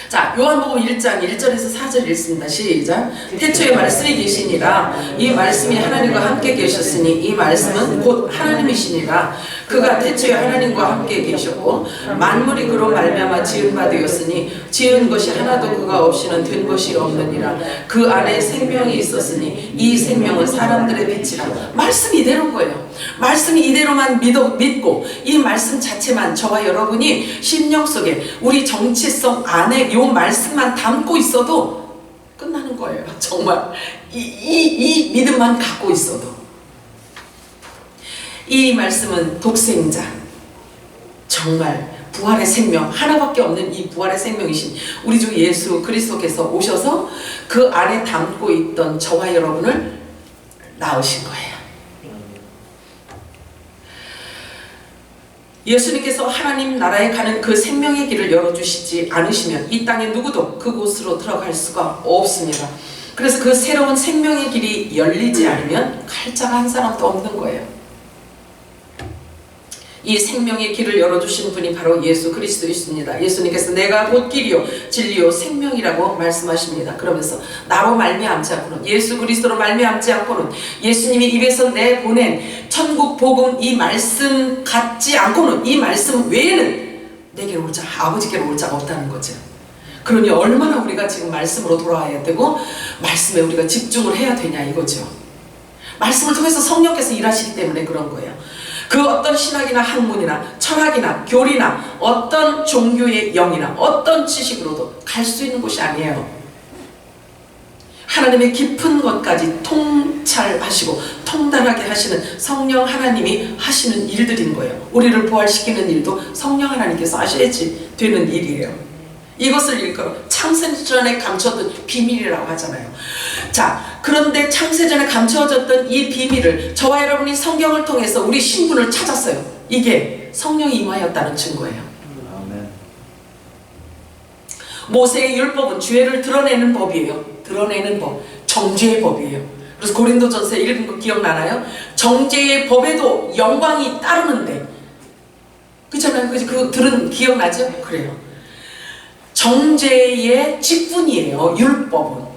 자, 요한복음 1장 1절에서 4절 읽습니다. 시작. 태초에 말씀이 계시니라. 이 말씀이 하나님과 함께 계셨으니 이 말씀은 곧 하나님이시니라. 그가 태초에 하나님과 함께 계셨고 만물이 그로 말미암아 지은 바 되었으니 지은 것이 하나도 그가 없이는 된 것이 없느니라. 그 안에 생명이 있었으니 이 생명은 사람들의 빛이라. 말씀이 이대로인 거예요. 말씀이 이대로만 믿고 이 말씀 자체만 저와 여러분이 심령 속에 우리 정체성 안에 이 말씀만 담고 있어도 끝나는 거예요. 정말 이 믿음만 갖고 있어도. 이 말씀은 독생자, 정말 부활의 생명, 하나밖에 없는 이 부활의 생명이신 우리 주 예수 그리스도께서 오셔서 그 안에 담고 있던 저와 여러분을 낳으신 거예요. 예수님께서 하나님 나라에 가는 그 생명의 길을 열어주시지 않으시면 이 땅에 누구도 그곳으로 들어갈 수가 없습니다. 그래서 그 새로운 생명의 길이 열리지 않으면 갈 자가 한 사람도 없는 거예요. 이 생명의 길을 열어주신 분이 바로 예수 그리스도이십니다. 예수님께서 내가 곧 길이요 진리요 생명이라고 말씀하십니다. 그러면서 나로 말미암지 않고는, 예수 그리스도로 말미암지 않고는, 예수님이 입에서 내보낸 천국 복음 이 말씀 같지 않고는, 이 말씀 외에는 내게로 올 자, 아버지께로 올 자가 없다는 거죠. 그러니 얼마나 우리가 지금 말씀으로 돌아와야 되고 말씀에 우리가 집중을 해야 되냐 이거죠. 말씀을 통해서 성령께서 일하시기 때문에 그런 거예요. 그 어떤 신학이나 학문이나 철학이나 교리나 어떤 종교의 영이나 어떤 지식으로도 갈 수 있는 곳이 아니에요. 하나님의 깊은 것까지 통찰하시고 통달하게 하시는 성령 하나님이 하시는 일들인 거예요. 우리를 부활시키는 일도 성령 하나님께서 하셔야지 되는 일이에요. 이것을 일컬어 창세전에 감춰둔 비밀이라고 하잖아요. 자, 그런데 창세전에 감춰졌던 이 비밀을 저와 여러분이 성경을 통해서 우리 신분을 찾았어요. 이게 성령이 임하였다는 증거예요. 모세의 율법은 죄를 드러내는 법이에요. 드러내는 법, 정죄의 법이에요. 그래서 고린도전서 읽은 거 기억나나요? 정죄의 법에도 영광이 따르는데, 그렇잖아요. 그 들은 기억나죠? 그래요. 정죄의 직분이에요.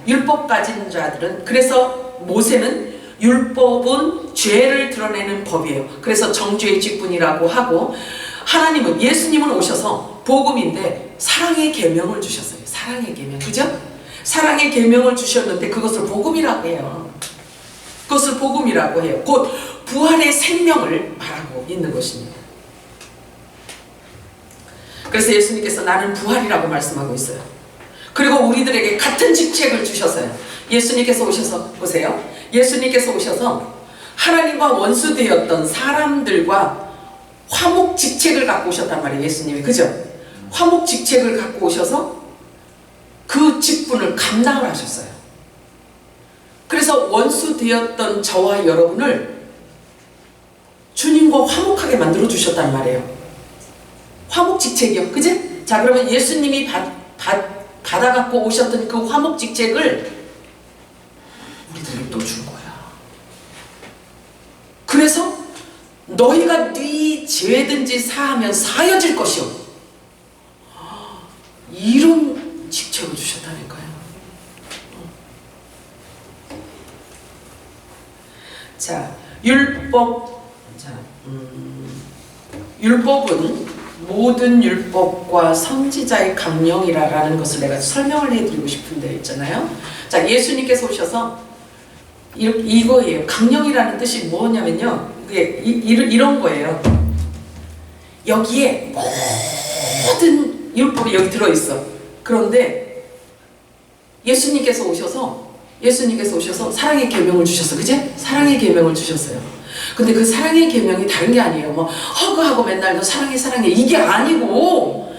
율법 가진 자들은. 그래서 모세는 율법은 죄를 드러내는 법이에요. 그래서 정죄의 직분이라고 하고, 하나님은, 예수님은 오셔서 복음인데 사랑의 계명을 주셨어요. 사랑의 계명, 그죠? 사랑의 계명을 주셨는데 그것을 복음이라고 해요. 그것을 복음이라고 해요. 곧 부활의 생명을 말하고 있는 것입니다. 그래서 예수님께서 나는 부활이라고 말씀하고 있어요. 그리고 우리들에게 같은 직책을 주셔서요. 예수님께서 오셔서, 보세요. 예수님께서 오셔서 하나님과 원수되었던 사람들과 화목 직책을 갖고 오셨단 말이에요. 예수님이, 그죠? 화목 직책을 갖고 오셔서 그 직분을 감당을 하셨어요. 그래서 원수되었던 저와 여러분을 주님과 화목하게 만들어 주셨단 말이에요. 화목직책이요, 그지? 자, 그러면 예수님이 받아갖고 오셨던 그 화목직책을 우리들에게 또 준 거야. 그래서 너희가 네 죄든지 사하면 사여질 것이요, 이런 직책을 주셨다니까요. 자, 율법은 모든 율법과 선지자의 강령이라는 것을 내가 설명을 해드리고 싶은데 있잖아요. 자, 예수님께서 오셔서 이거예요. 강령이라는 뜻이 뭐냐면요, 이런 거예요. 여기에 모든 율법이 여기 들어있어. 그런데 예수님께서 오셔서 사랑의 계명을 주셨어, 그제? 사랑의 계명을 주셨어요. 근데 그 사랑의 계명이 다른 게 아니에요. 뭐 허그하고 맨날 너 사랑해 사랑해, 이게 아니고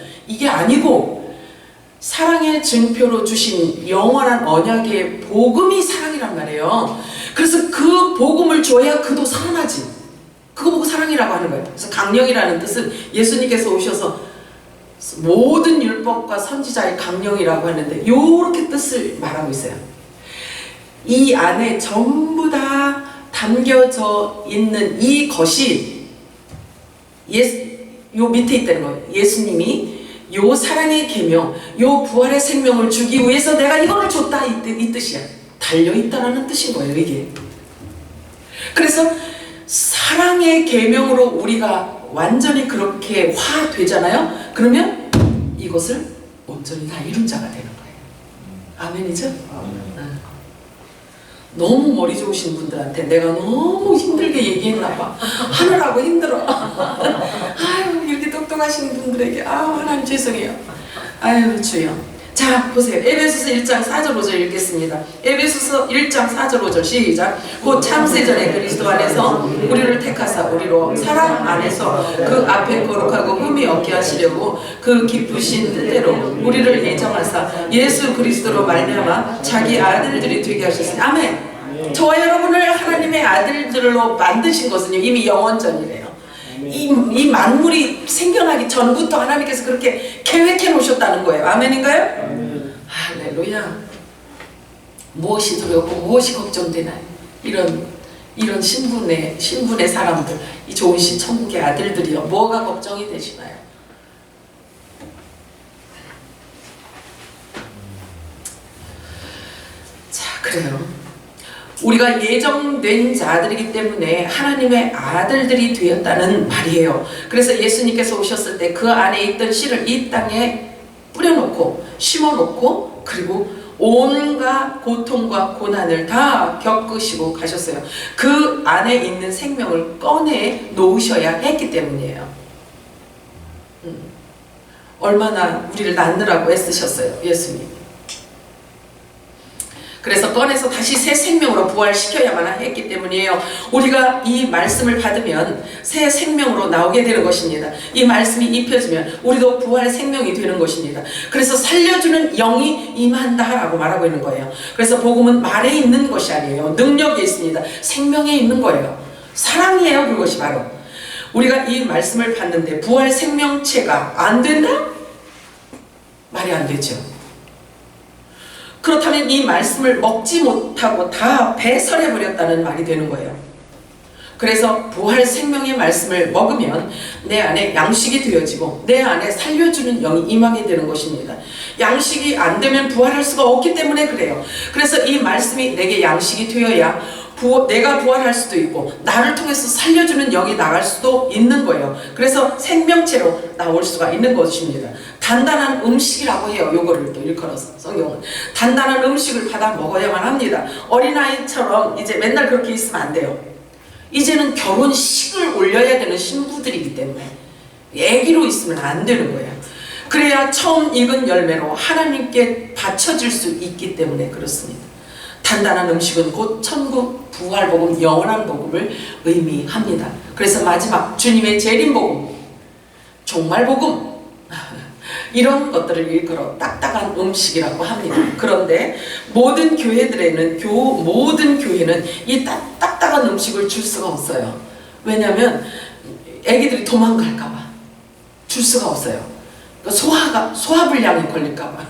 사랑의 증표로 주신 영원한 언약의 복음이 사랑이란 말이에요. 그래서 그 복음을 줘야 그도 살아나지. 그거 보고 사랑이라고 하는 거예요. 그래서 강령이라는 뜻은 예수님께서 오셔서 모든 율법과 선지자의 강령이라고 하는데 이렇게 뜻을 말하고 있어요. 이 안에 전부 다 담겨져 있는 이 것이 요 밑에 있다는 거예요. 예수님이 요 사랑의 계명, 요 부활의 생명을 주기 위해서 내가 이거를 줬다, 이 뜻이야. 달려있다라는 뜻인 거예요, 이게. 그래서 사랑의 계명으로 우리가 완전히 그렇게 화되잖아요. 그러면 이것을 온전히 다 이룬 자가 되는 거예요. 아멘이죠? 아멘. 너무 머리 좋으신 분들한테 내가 너무 힘들게 얘기했나 봐. 하느라고 힘들어. 아유, 이렇게 똑똑하신 분들에게 하나님 죄송해요. 아유, 주여. 자, 보세요. 에베소서 1장 4절 5절 읽겠습니다. 에베소서 1장 4절 5절 시작. 곧 창세전에 그리스도 안에서 우리를 택하사 우리로 사랑 안에서 그 앞에 거룩하고 흠이 없게 하시려고 그 기쁘신 뜻대로 우리를 예정하사 예수 그리스도로 말미암아 자기 아들들이 되게 하셨으니. 아멘. 저와 여러분을 하나님의 아들들로 만드신 것은요, 이미 영원전이래요. 이 만물이 생겨나기 전부터 하나님께서 그렇게 계획해 놓으셨다는 거예요. 아멘인가요? 아멘. 할렐루야. 무엇이 두렵고 무엇이 걱정되나요? 이런 신분의 사람들, 이 좋으신 천국의 아들들이요, 뭐가 걱정이 되시나요? 자, 그래요. 우리가 예정된 자들이기 때문에 하나님의 아들들이 되었다는 말이에요. 그래서 예수님께서 오셨을 때 그 안에 있던 씨를 이 땅에 뿌려놓고 심어놓고 그리고 온갖 고통과 고난을 다 겪으시고 가셨어요. 그 안에 있는 생명을 꺼내 놓으셔야 했기 때문이에요. 얼마나 우리를 낳느라고 애쓰셨어요, 예수님. 그래서 꺼내서 다시 새 생명으로 부활시켜야만 했기 때문이에요. 우리가 이 말씀을 받으면 새 생명으로 나오게 되는 것입니다. 이 말씀이 입혀지면 우리도 부활의 생명이 되는 것입니다. 그래서 살려주는 영이 임한다라고 말하고 있는 거예요. 그래서 복음은 말에 있는 것이 아니에요. 능력에 있습니다. 생명에 있는 거예요. 사랑이에요, 그것이 바로. 우리가 이 말씀을 받는데 부활 생명체가 안 된다? 말이 안 되죠. 그렇다면 이 말씀을 먹지 못하고 다 배설해버렸다는 말이 되는 거예요. 그래서 부활 생명의 말씀을 먹으면 내 안에 양식이 되어지고 내 안에 살려주는 영이 임하게 되는 것입니다. 양식이 안 되면 부활할 수가 없기 때문에 그래요. 그래서 이 말씀이 내게 양식이 되어야 내가 부활할 수도 있고 나를 통해서 살려주는 영이 나갈 수도 있는 거예요. 그래서 생명체로 나올 수가 있는 것입니다. 단단한 음식이라고 해요. 요거를 또 일컬어서 성경은 단단한 음식을 받아 먹어야만 합니다. 어린아이처럼 이제 맨날 그렇게 있으면 안 돼요. 이제는 결혼식을 올려야 되는 신부들이기 때문에 애기로 있으면 안 되는 거예요. 그래야 처음 익은 열매로 하나님께 바쳐질 수 있기 때문에 그렇습니다. 단단한 음식은 곧 천국 부활복음, 영원한 복음을 의미합니다. 그래서 마지막 주님의 재림복음, 종말복음, 이런 것들을 일컬어 딱딱한 음식이라고 합니다. 그런데 모든 교회는 이 딱딱한 음식을 줄 수가 없어요. 왜냐하면 애기들이 도망갈까봐 줄 수가 없어요. 소화불량이 걸릴까봐.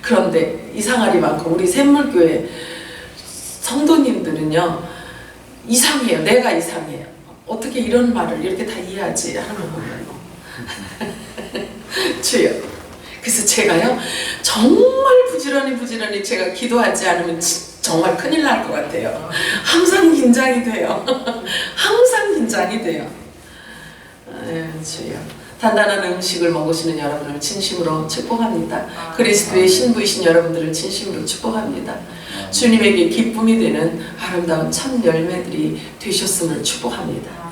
그런데 이상할이 많고 우리 샘물교회 성도님들은요 이상해요. 내가 이상해요. 어떻게 이런 말을 이렇게 다 이해하지 하는 거예요. 주여. 그래서 제가요 정말 부지런히 제가 기도하지 않으면 정말 큰일 날 것 같아요. 항상 긴장이 돼요. 항상 긴장이 돼요. 주여. 단단한 음식을 먹으시는 여러분을 진심으로 축복합니다. 그리스도의 신부이신 여러분들을 진심으로 축복합니다. 주님에게 기쁨이 되는 아름다운 첫 열매들이 되셨음을 축복합니다.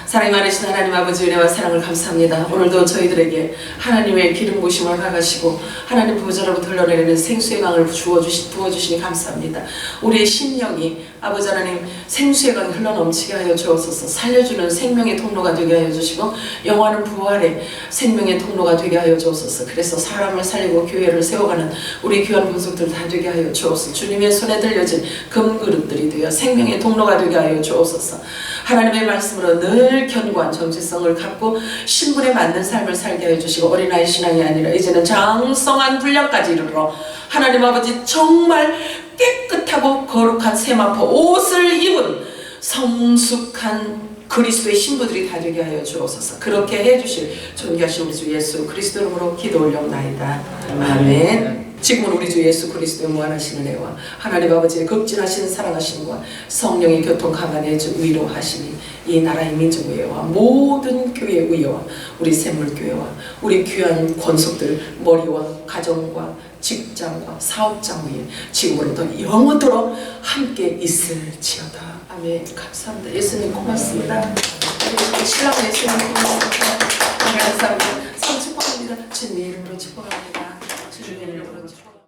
사랑이 많으신 하나님 아버지 은혜와 사랑을 감사합니다. 오늘도 저희들에게 하나님의 기름 부으심을 허락하시고 하나님 보좌로부터 흘러내리는 생수의 강을 부어주시니 감사합니다. 우리의 심령이 아버지 하나님 생수의 강이 흘러넘치게 하여 주옵소서. 살려주는 생명의 통로가 되게 하여 주시고 영원한 부활의 생명의 통로가 되게 하여 주옵소서. 그래서 사람을 살리고 교회를 세워가는 우리 귀한 본속들 다 되게 하여 주옵소서. 주님의 손에 들려진 금그릇들이 되어 생명의 통로가 되게 하여 주옵소서. 하나님의 말씀으로 늘 견고한 정체성을 갖고 신분에 맞는 삶을 살게 하여 주시고 어린아이 신앙이 아니라 이제는 장성한 분량까지 이르러 하나님 아버지 정말 깨끗하고 거룩한 세마포 옷을 입은 성숙한 그리스도의 신부들이 다 되게 하여 주옵소서. 그렇게 해주실 존귀하신 우리 주 예수 그리스도 이름으로 기도 올려옵나이다. 아멘. 지금은 우리 주 예수 그리스도의 무한하신 은혜와 하나님 아버지의 극진하신 사랑하심과 성령의 교통 가만히 주 위로하시니 이 나라의 민족 의회와 모든 교회 의회와 우리 샘물교회와 우리 귀한 권속들 머리와 가정과 직장과 사업장 위에 지금으로부터 영원토록 함께 있을지어다. 아멘. 감사합니다. 예수님 고맙습니다. 신랑 예수님 고맙습니다. 감사합니다. 성 축복합니다. 주님 이름으로 축복합니다. 주님의 이름으로